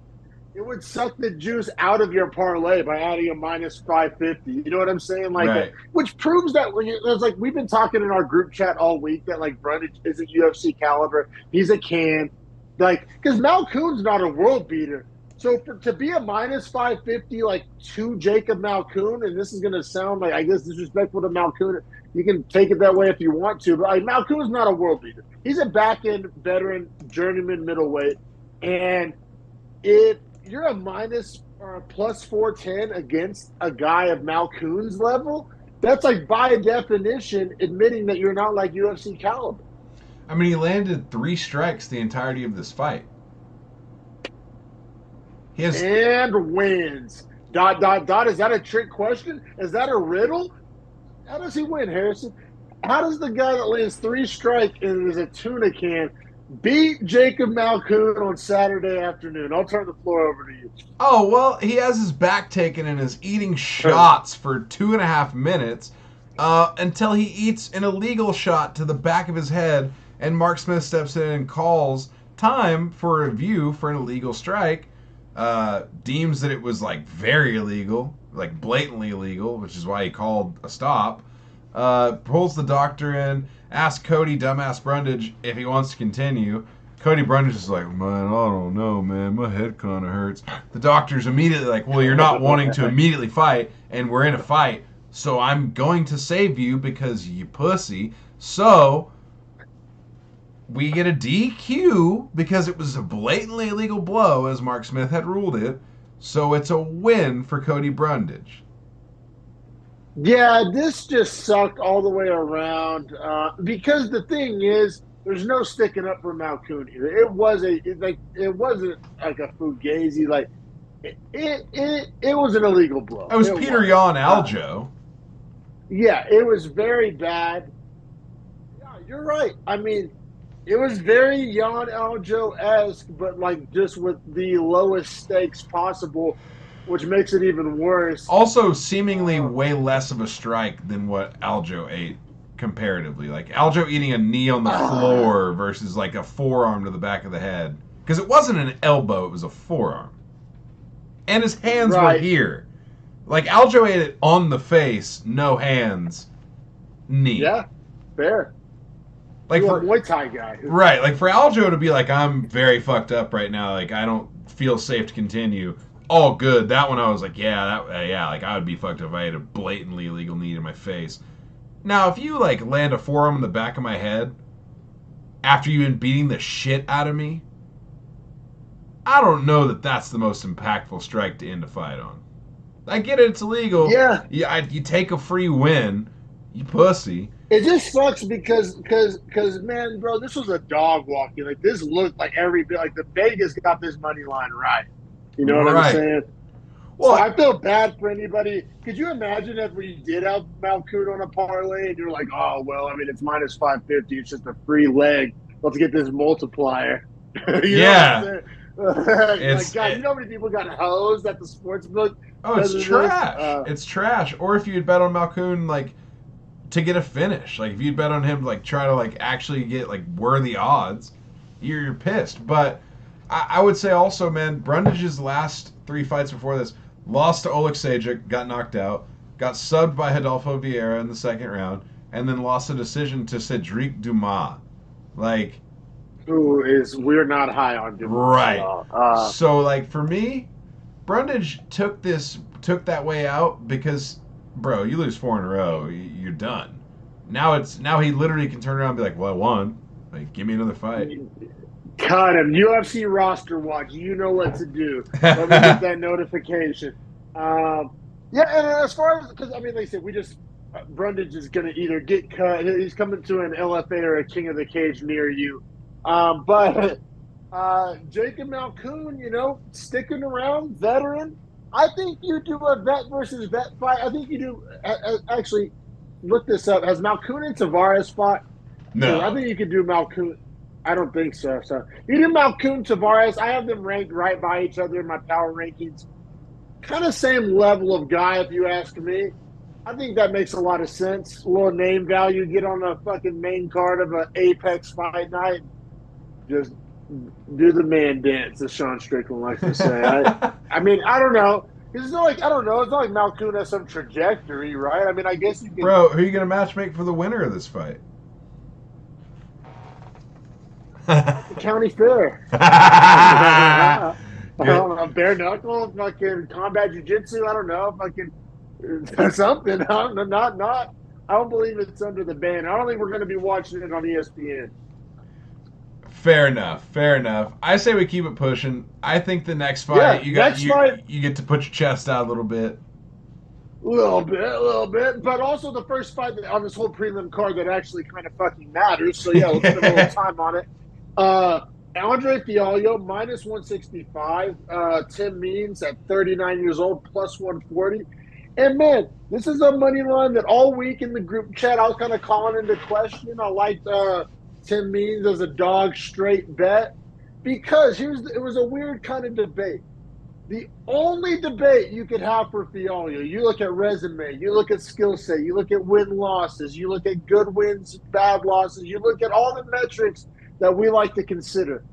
Speaker 1: it would suck the juice out of your parlay by adding a minus 550. You know what I'm saying? Like,
Speaker 2: Right.
Speaker 1: which proves that when you, it's like we've been talking in our group chat all week that like Brundage isn't UFC caliber. He's a can. Like, because Malkoon's not a world beater. So to be a minus 550, like to Jacob Malkoon, and this is going to sound like, I guess, disrespectful to Malkoon. You can take it that way if you want to, but like, Malkoon's not a world beater. He's a back end veteran, journeyman middleweight. And if you're a minus or a plus 410 against a guy of Malkoon's level, that's like by definition admitting that you're not like UFC caliber.
Speaker 2: I mean, he landed 3 strikes the entirety of this fight. He has
Speaker 1: And wins. Dot, dot, dot. Is that a trick question? Is that a riddle? How does he win, Harrison? How does the guy that lands 3 strike and is a tuna can beat Jacob Malkoon on Saturday afternoon? I'll turn the floor over to you.
Speaker 2: Oh, well, he has his back taken and is eating shots for 2.5 minutes until he eats an illegal shot to the back of his head, and Mark Smith steps in and calls time for review for an illegal strike, deems that it was, like, very illegal, like, blatantly illegal, which is why he called a stop, pulls the doctor in, asks Cody Dumbass Brundage if he wants to continue. Cody Brundage is like, man, I don't know, man. My head kind of hurts. The doctor's immediately like, well, you're not wanting to immediately fight, and we're in a fight, so I'm going to save you because you pussy. So we get a DQ because it was a blatantly illegal blow, as Mark Smith had ruled it. So it's a win for Cody Brundage.
Speaker 1: Yeah, this just sucked all the way around. Because the thing is, there's no sticking up for Malkoon here. It wasn't like a fugazi. Like it was an illegal blow.
Speaker 2: It was Peter Yan Aljo.
Speaker 1: Yeah, it was very bad. Yeah, you're right. I mean, it was very Jan Aljo-esque, but like just with the lowest stakes possible, which makes it even worse.
Speaker 2: Also, seemingly way less of a strike than what Aljo ate comparatively. Like Aljo eating a knee on the floor versus like a forearm to the back of the head. Because it wasn't an elbow, it was a forearm. And his hands were here. Like Aljo ate it on the face, no hands, knee.
Speaker 1: Yeah, fair.
Speaker 2: Like
Speaker 1: for a Muay Thai guy.
Speaker 2: Right, like for Aljo to be like, I'm very fucked up right now, like I don't feel safe to continue. All good. That one I was like, yeah, like I would be fucked up if I had a blatantly illegal knee to my face. Now, if you like land a forearm in the back of my head after you've been beating the shit out of me, I don't know that that's the most impactful strike to end a fight on. I get it, it's illegal.
Speaker 1: Yeah.
Speaker 2: You take a free win, you pussy.
Speaker 1: It just sucks because man, bro, this was a dog walking. Like this looked like every bit like the Vegas got this money line right. You know what I'm saying? Well, so I feel bad for anybody. Could you imagine if we did have Malkoon on a parlay and you're like, oh, well, I mean, it's minus 550. It's just a free leg. Let's get this multiplier.
Speaker 2: Yeah.
Speaker 1: Like, God, you know how many people got hosed at the sports book?
Speaker 2: Oh, it's trash. It's trash. Or if you'd bet on Malkoon, like, to get a finish. Like, if you'd bet on him, like, try to, like, actually get, like, worthy odds, you're pissed. But I would say also, man, Brundage's last 3 fights before this, lost to Oleg Sajic, got knocked out, got subbed by Rodolfo Vieira in the second round, and then lost a decision to Cedric Dumas. Like,
Speaker 1: we're not high on Dumas.
Speaker 2: Right. So, like, for me, Brundage took that way out because, bro, you lose 4 in a row, you're done. Now he literally can turn around and be like, well, I won. Like, give me another fight.
Speaker 1: Cut him. UFC roster watch. You know what to do. Let me get that notification. Yeah, and as far as, because, I mean, like I said, Brundage is going to either get cut. He's coming to an LFA or a King of the Cage near you. But Jacob Malkoon, you know, sticking around, veteran. I think you do a vet versus vet fight. I think you do, actually, look this up. Has Malkoun and Tavares fought? Because I
Speaker 2: No.
Speaker 1: think you could do Malkoun. I don't think so. So you do Malkoun, Tavares. I have them ranked right by each other in my power rankings. Kind of same level of guy, if you ask me. I think that makes a lot of sense. A little name value. Get on the fucking main card of an Apex fight night. Just do the man dance, as Sean Strickland likes to say. I mean, I don't know. It's not like I don't know. It's not like Malkoun has some trajectory, right? I mean, I guess you can.
Speaker 2: Bro, who are you going to match make for the winner of this fight?
Speaker 1: The county fair.
Speaker 2: Good.
Speaker 1: Bare knuckle, fucking combat jiu-jitsu. I don't know. Fucking something. Not. I don't believe it's under the ban. I don't think we're going to be watching it on ESPN.
Speaker 2: Fair enough. Fair enough. I say we keep it pushing. I think the next fight
Speaker 1: Yeah,
Speaker 2: you got
Speaker 1: next fight.
Speaker 2: you get to put your chest out a little bit.
Speaker 1: A little bit, but also the first fight on this whole prelim card that actually kind of fucking matters. So yeah, let's spend a little time on it. Uh, Andre Fialho minus 165. Tim Means at 39 years old plus 140. And man, this is a money line that all week in the group chat I was kind of calling into question. I liked Tim Means as a dog straight bet because it was a weird kind of debate. The only debate you could have for Fialho, you look at resume, you look at skill set, you look at win losses, you look at good wins, bad losses, you look at all the metrics that we like to consider.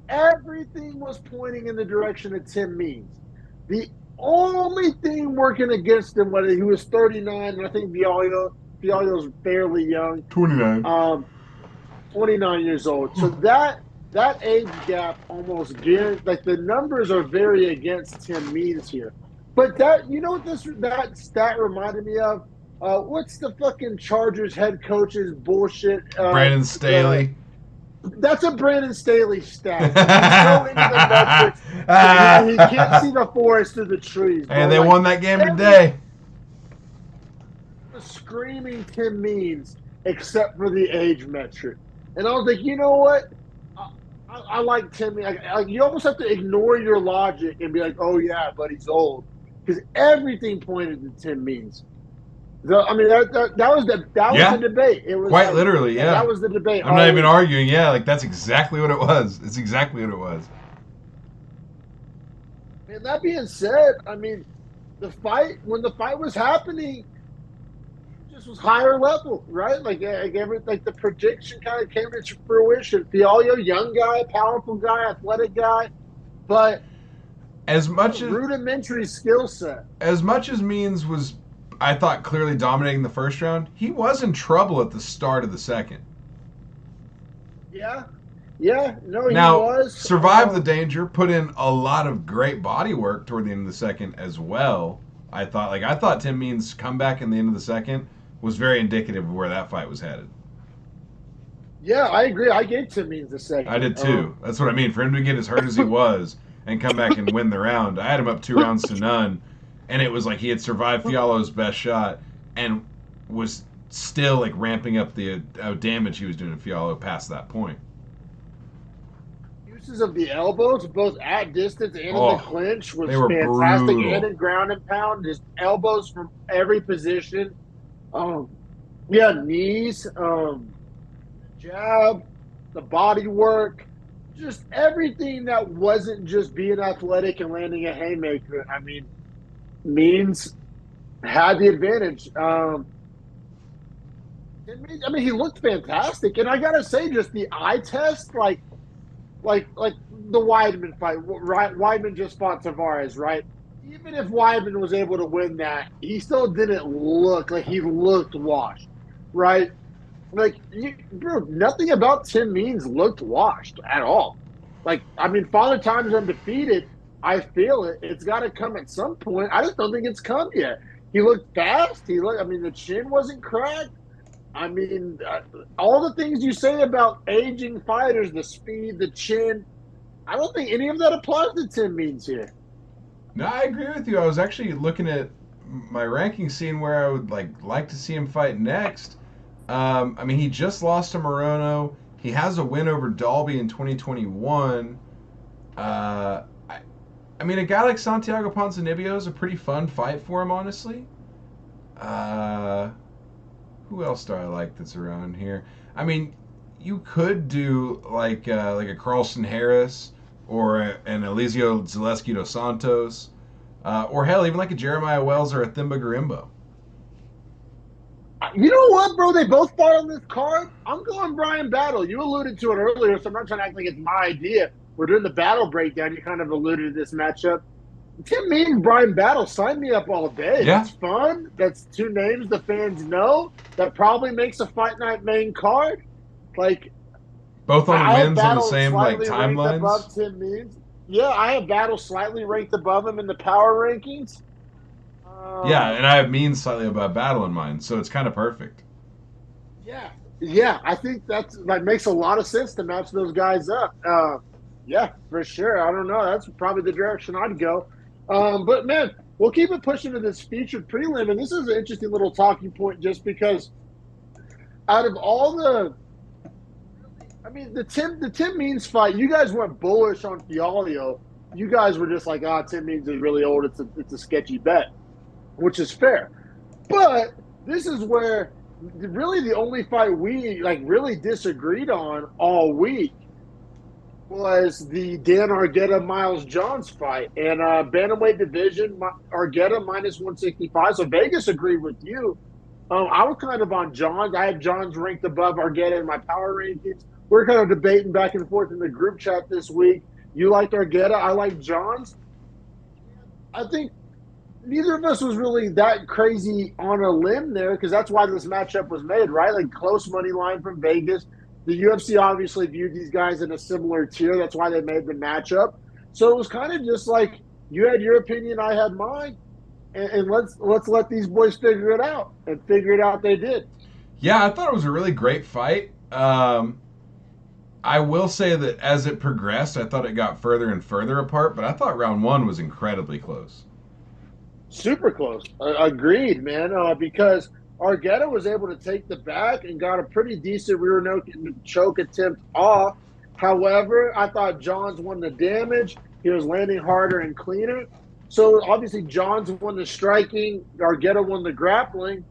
Speaker 1: Everything was pointing in the direction of Tim Means. The only thing working against him, whether he was 39, and I think Fialho's fairly young,
Speaker 2: 29.
Speaker 1: 29 years old. So that age gap almost guaranteed. Like the numbers are very against Tim Means here. But that you know what that stat reminded me of? What's the fucking Chargers head coach's bullshit?
Speaker 2: Brandon Staley.
Speaker 1: That's a Brandon Staley stat. He's so into the metrics. He can't see the forest through the trees.
Speaker 2: And they won that game today.
Speaker 1: Screaming Tim Means, except for the age metric. And I was like, you know what? I like Tim. Like you almost have to ignore your logic and be like, "Oh yeah, but he's old," because everything pointed to Tim Means. I mean, that was the debate. It was
Speaker 2: quite
Speaker 1: like,
Speaker 2: literally, yeah.
Speaker 1: That was the debate.
Speaker 2: I'm not even arguing. Yeah, like that's exactly what it was. It's exactly what it was.
Speaker 1: And that being said, I mean, when the fight was happening, just was higher level, right? Like the prediction kind of came to fruition. Fialho, young guy, powerful guy, athletic guy, but
Speaker 2: as much as
Speaker 1: rudimentary skill set.
Speaker 2: As much as Means was, I thought, clearly dominating the first round, he was in trouble at the start of the second.
Speaker 1: Yeah. Yeah, no, he
Speaker 2: now,
Speaker 1: was.
Speaker 2: Survived the danger, put in a lot of great body work toward the end of the second as well. I thought Tim Means' comeback in the end of the second was very indicative of where that fight was headed.
Speaker 1: Yeah, I agree. I gave Tim Means the second.
Speaker 2: I did too. That's what I mean. For him to get as hurt as he was and come back and win the round, I had him up 2-0, and it was like he had survived Fialho's best shot and was still like ramping up the damage he was doing to Fialho past that point.
Speaker 1: Uses of the elbows, both at distance and in the clinch, was fantastic.
Speaker 2: Brutal.
Speaker 1: And in ground and pound, just elbows from every position. Knees, jab, the body work, just everything that wasn't just being athletic and landing a haymaker. I mean, Means had the advantage. He looked fantastic, and I gotta say, just the eye test, like the Weidman fight. Right, Weidman just fought Tavares, right? Even if Weidman was able to win that, he still didn't look like he looked washed, right? Like, nothing about Tim Means looked washed at all. Like, I mean, Father Time's undefeated. I feel it. It's got to come at some point. I just don't think it's come yet. He looked fast. The chin wasn't cracked. I mean, all the things you say about aging fighters, the speed, the chin, I don't think any of that applies to Tim Means here.
Speaker 2: No, I agree with you. I was actually looking at my ranking, seeing where I would like to see him fight next. He just lost to Morono. He has a win over Dalby in 2021. A guy like Santiago Ponzinibbio is a pretty fun fight for him, honestly. Who else do I like that's around here? I mean, you could do like a Carlston Harris or an Eliseo Zaleski dos Santos, or hell, even like a Jeremiah Wells or a Thimba Garimbo.
Speaker 1: You know what, bro? They both fought on this card. I'm going Brian Battle. You alluded to it earlier, so I'm not trying to act like it's my idea. We're doing the battle breakdown. You kind of alluded to this matchup. Tim Means, Brian Battle, sign me up all day.
Speaker 2: Yeah,
Speaker 1: That's fun. That's two names the fans know. That probably makes a fight night main card. Like,
Speaker 2: both on
Speaker 1: I have
Speaker 2: wins on the
Speaker 1: Battle
Speaker 2: same like
Speaker 1: slightly ranked
Speaker 2: timelines.
Speaker 1: above Tim Means. Yeah, I have Battle slightly ranked above him in the power rankings.
Speaker 2: Yeah,
Speaker 1: Um,
Speaker 2: and I have Means slightly above Battle in mind, so it's kind of perfect.
Speaker 1: yeah, yeah, I think that makes a lot of sense to match those guys up. Yeah, for sure. I don't know. That's probably the direction I'd go. But man, we'll keep it pushing to this featured prelim, and this is an interesting little talking point just because out of all the, I mean, the Tim Means fight, you guys went bullish on Fialio. You guys were just like, Tim Means is really old. It's a sketchy bet, which is fair. But this is where really the only fight we like really disagreed on all week was the Dan Argueta Miles Johns fight. And bantamweight division, Argueta minus 165. So Vegas agreed with you. I was kind of on Johns. I have Johns ranked above Argueta in my power rankings. We're kind of debating back and forth in the group chat this week. You liked Argueta. I like Johns. I think neither of us was really that crazy on a limb there because that's why this matchup was made, right? Like close money line from Vegas. The UFC obviously viewed these guys in a similar tier. That's why they made the matchup. So it was kind of just like you had your opinion, I had mine, and let's let these boys figure it out. And figure it out they did.
Speaker 2: Yeah, I thought it was a really great fight. I will say that as it progressed, I thought it got further and further apart, but I thought round one was incredibly close.
Speaker 1: Super close. Agreed, man. Because Argueta was able to take the back and got a pretty decent rear choke attempt off. However, I thought Johns won the damage. He was landing harder and cleaner. So obviously, Johns won the striking. Argueta won the grappling.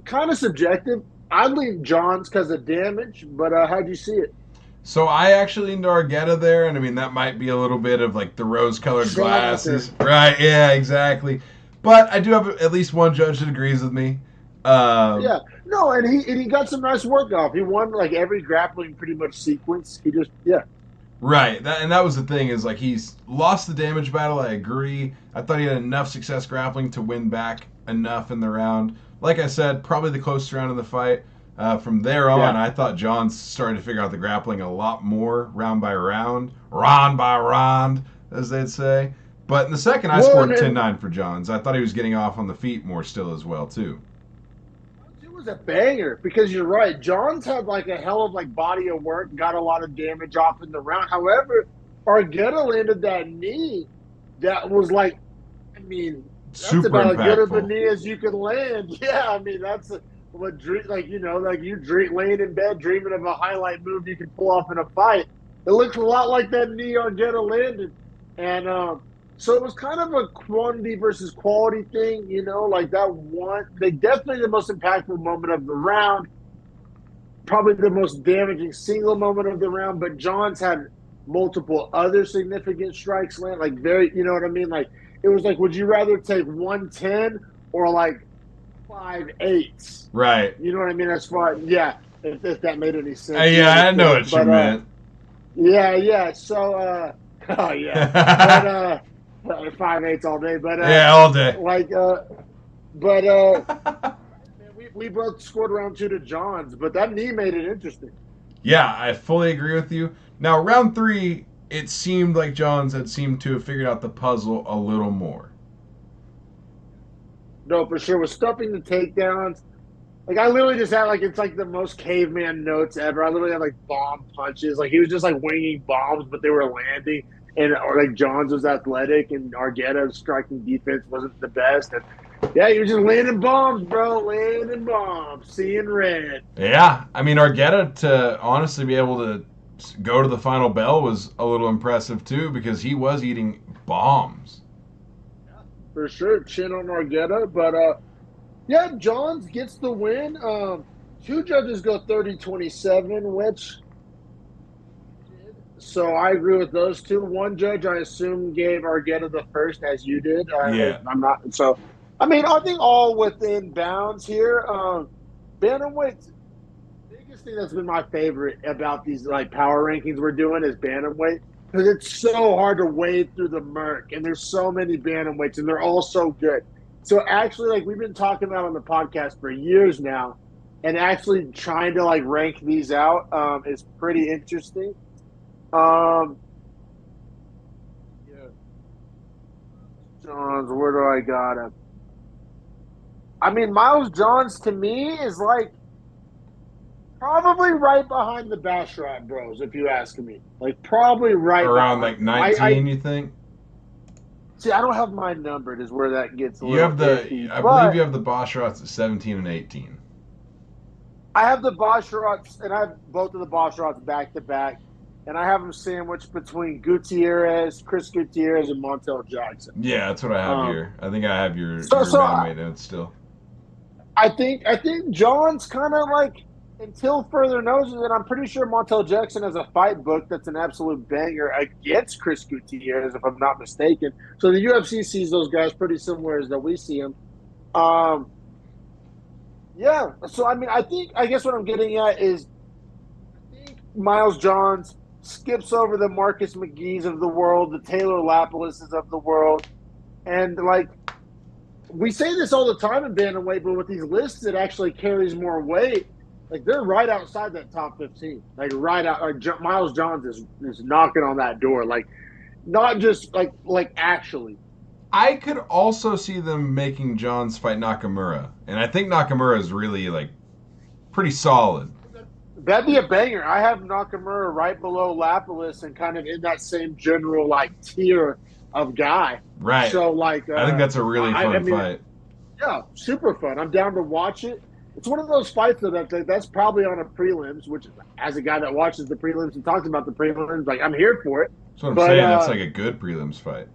Speaker 1: Kind of subjective. I lean Johns because of damage, but how'd you see it?
Speaker 2: So I actually leaned Argueta there, and I mean that might be a little bit of like the rose-colored
Speaker 1: Shocker.
Speaker 2: glasses, right? Yeah, exactly. But I do have at least one judge that agrees with me. Um,
Speaker 1: Yeah, no, and he got some nice work off. He won like every grappling pretty much sequence. He just
Speaker 2: right, and that was the thing is like he's lost the damage battle. I agree. I thought he had enough success grappling to win back enough in the round. Like I said, probably the closest round in the fight. From there on,
Speaker 1: yeah.
Speaker 2: I thought Johns started to figure out the grappling a lot more round by round by round, as they'd say. But in the second, I
Speaker 1: Well,
Speaker 2: scored
Speaker 1: and
Speaker 2: 10-9 for Johns. I thought he was getting off on the feet more still as well, too.
Speaker 1: it was a banger because you're right. Johns had like a hell of like body of work, got a lot of damage off in the round. However, Argueta landed that knee that was like, I mean, that's
Speaker 2: Super
Speaker 1: about as good of a
Speaker 2: impactful.
Speaker 1: knee as you can land. Yeah, I mean that's what dream like like you dream laying in bed dreaming of a highlight move you can pull off in a fight. It looks a lot like that knee Argueta landed, and so it was kind of a quantity versus quality thing, like that one. They definitely the most impactful moment of the round, probably the most damaging single moment of the round. But Johns had multiple other significant strikes land, like very, you know what I mean? Like it was like, would you rather take 110 or like 5/8?
Speaker 2: Right.
Speaker 1: You know what I mean? As far, yeah, if that made any sense, you
Speaker 2: Yeah, I know
Speaker 1: understand.
Speaker 2: what you
Speaker 1: But
Speaker 2: meant.
Speaker 1: yeah, yeah. So oh yeah, but 5/8 all day. But
Speaker 2: Yeah, all day.
Speaker 1: like but man, we both scored round two to Johns, but that knee made it interesting.
Speaker 2: Yeah, I fully agree with you. Now, round three, it seemed like Johns had seemed to have figured out the puzzle a little more.
Speaker 1: No, for sure. Was stuffing the takedowns. Like I literally just had like it's like the most caveman notes ever. I literally had like bomb punches. Like he was just like winging bombs, but they were landing. And or like Johns was athletic, and Argueta's striking defense wasn't the best. And yeah, he was just landing bombs, bro. Landing bombs, seeing red.
Speaker 2: Yeah, I mean, Argueta to honestly be able to go to the final bell was a little impressive too because he was eating bombs.
Speaker 1: For sure, chin on Argueta. But Yeah, Johns gets the win. Two judges go 30-27, which did. So I agree with those two. One judge, I assume, gave Argetta the first, as you did.
Speaker 2: Yeah.
Speaker 1: I'm not. So, I mean, I think all within bounds here. Bantamweight, biggest thing that's been my favorite about these like power rankings we're doing is bantamweight because it's so hard to wade through the murk, and there's so many bantamweights, and they're all so good. So actually, like we've been talking about on the podcast for years now, and actually trying to like rank these out is pretty interesting. Um, yeah, Johns, where do I got him? I mean, Miles Johns to me is like probably right behind the Basharat Bros, if you ask me. Like probably right
Speaker 2: Around like
Speaker 1: behind them. I
Speaker 2: 19, you think?
Speaker 1: see. I don't have mine numbered, is where that gets a
Speaker 2: You
Speaker 1: little
Speaker 2: have
Speaker 1: iffy.
Speaker 2: I believe
Speaker 1: But
Speaker 2: you have the Boshrats at 17 and 18.
Speaker 1: I have the Basharats, and I have both of the Basharats back to back, and I have them sandwiched between Gutierrez, Chris Gutierrez, and Montel Jackson.
Speaker 2: Yeah, that's what I have
Speaker 1: Um,
Speaker 2: here. I think I have
Speaker 1: so
Speaker 2: your
Speaker 1: so
Speaker 2: bantamweight in it still.
Speaker 1: I think John's kind of like until further notice, and I'm pretty sure Montel Jackson has a fight book that's an absolute banger against Chris Gutierrez, if I'm not mistaken. So the UFC sees those guys pretty similar as that we see them. Um, yeah. So I mean, I guess what I'm getting at is I think Miles Johns skips over the Marcus McGee's of the world, the Taylor Lapalises of the world, and like we say this all the time in bantamweight, but with these lists, it actually carries more weight. Like they're right outside that top 15, like right out. Like Miles Johns is knocking on that door, like not just like actually.
Speaker 2: I could also see them making Johns fight Nakamura, and I think Nakamura is really like pretty solid.
Speaker 1: That'd be a banger. I have Nakamura right below Lapalus and kind of in that same general like tier of guy.
Speaker 2: Right.
Speaker 1: So like,
Speaker 2: I think that's a really
Speaker 1: I
Speaker 2: fun
Speaker 1: mean,
Speaker 2: fight.
Speaker 1: yeah, super fun. I'm down to watch it. It's one of those fights that's probably on a prelims, which as a guy that watches the prelims and talks about the prelims, like I'm here for it.
Speaker 2: That's what I'm
Speaker 1: But
Speaker 2: saying. That's like a good prelims fight.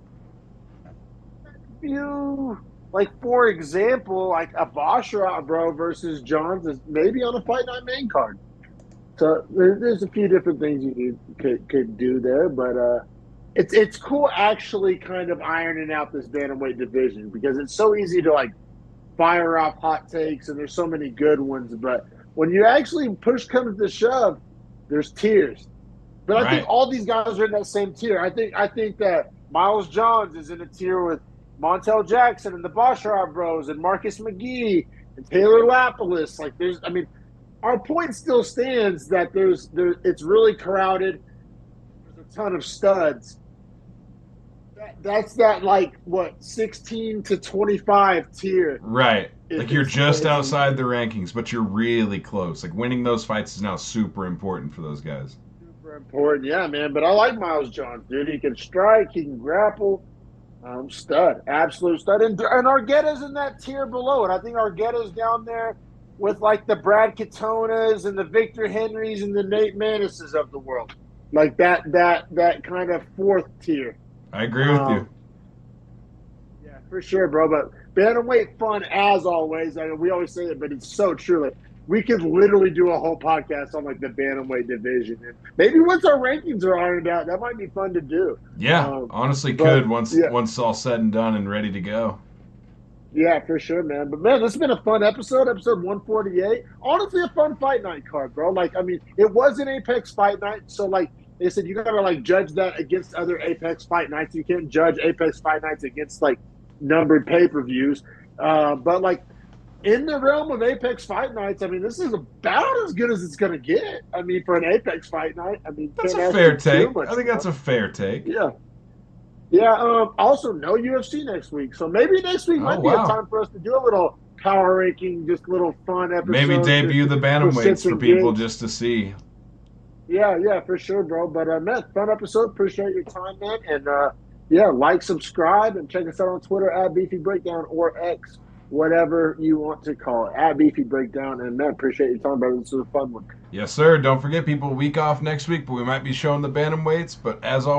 Speaker 1: you like for example, like a Basharat bro versus Johns is maybe on a fight night main card. So there's a few different things could do there, but it's cool actually kind of ironing out this bantamweight division because it's so easy to like fire off hot takes and there's so many good ones, but when you actually push comes to shove, there's tiers. But I think
Speaker 2: Right.
Speaker 1: all these guys are in that same tier. I think that Miles Johns is in a tier with Montel Jackson and the Bosharar Bros and Marcus McGee and Taylor Lapalus. Like there's, I mean, our point still stands that it's really crowded. There's a ton of studs. That's that like what 16 to 25 tier.
Speaker 2: Right. Like you're just
Speaker 1: It's
Speaker 2: outside the rankings, but you're really close. Like winning those fights is now super important for those guys.
Speaker 1: super important, yeah, man. But I like Miles Johns, dude. He can strike, he can grapple. Stud, absolute stud, and Argetta's in that tier below it. I think Argetta's down there with like the Brad Katonas and the Victor Henrys and the Nate Manises of the world, like that kind of fourth tier.
Speaker 2: I agree with you.
Speaker 1: Um, yeah, for sure, bro. But bantamweight fun as always. I mean, we always say it, but it's so true. Like we could literally do a whole podcast on like the bantamweight division, and maybe once our rankings are ironed out, that might be fun to do.
Speaker 2: Yeah, honestly,
Speaker 1: But
Speaker 2: could once
Speaker 1: yeah,
Speaker 2: once all said and done and ready to go.
Speaker 1: yeah, for sure, man. But man, this has been a fun episode 148. Honestly, a fun fight night card, bro. Like, I mean, it was an Apex fight night, so like they said, you gotta like judge that against other Apex fight nights. You can't judge Apex fight nights against like numbered pay-per-views. But like in the realm of Apex fight nights, I mean, this is about as good as it's gonna get. I mean, for an Apex fight night, I mean,
Speaker 2: That's
Speaker 1: can't
Speaker 2: a
Speaker 1: ask
Speaker 2: fair
Speaker 1: for too
Speaker 2: take.
Speaker 1: much
Speaker 2: I think that's
Speaker 1: more.
Speaker 2: a fair take.
Speaker 1: Yeah. Yeah. Also, no UFC next week, so maybe next week
Speaker 2: Oh
Speaker 1: might be a
Speaker 2: wow.
Speaker 1: time for us to do a little power ranking, just little fun
Speaker 2: Maybe
Speaker 1: episode
Speaker 2: debut the
Speaker 1: for
Speaker 2: bantamweights
Speaker 1: shits
Speaker 2: for
Speaker 1: and
Speaker 2: people
Speaker 1: gigs.
Speaker 2: just to see.
Speaker 1: Yeah, yeah, for sure, bro. But man, fun episode. Appreciate your time, man. And yeah, like, subscribe, and check us out on Twitter at Beefy Breakdown or X, whatever you want to call it, at Beefy Breakdown. And man, appreciate your time, brother. This is a fun one.
Speaker 2: Yes, sir. Don't forget, people. Week off next week, but we might be showing the bantamweights. But as always.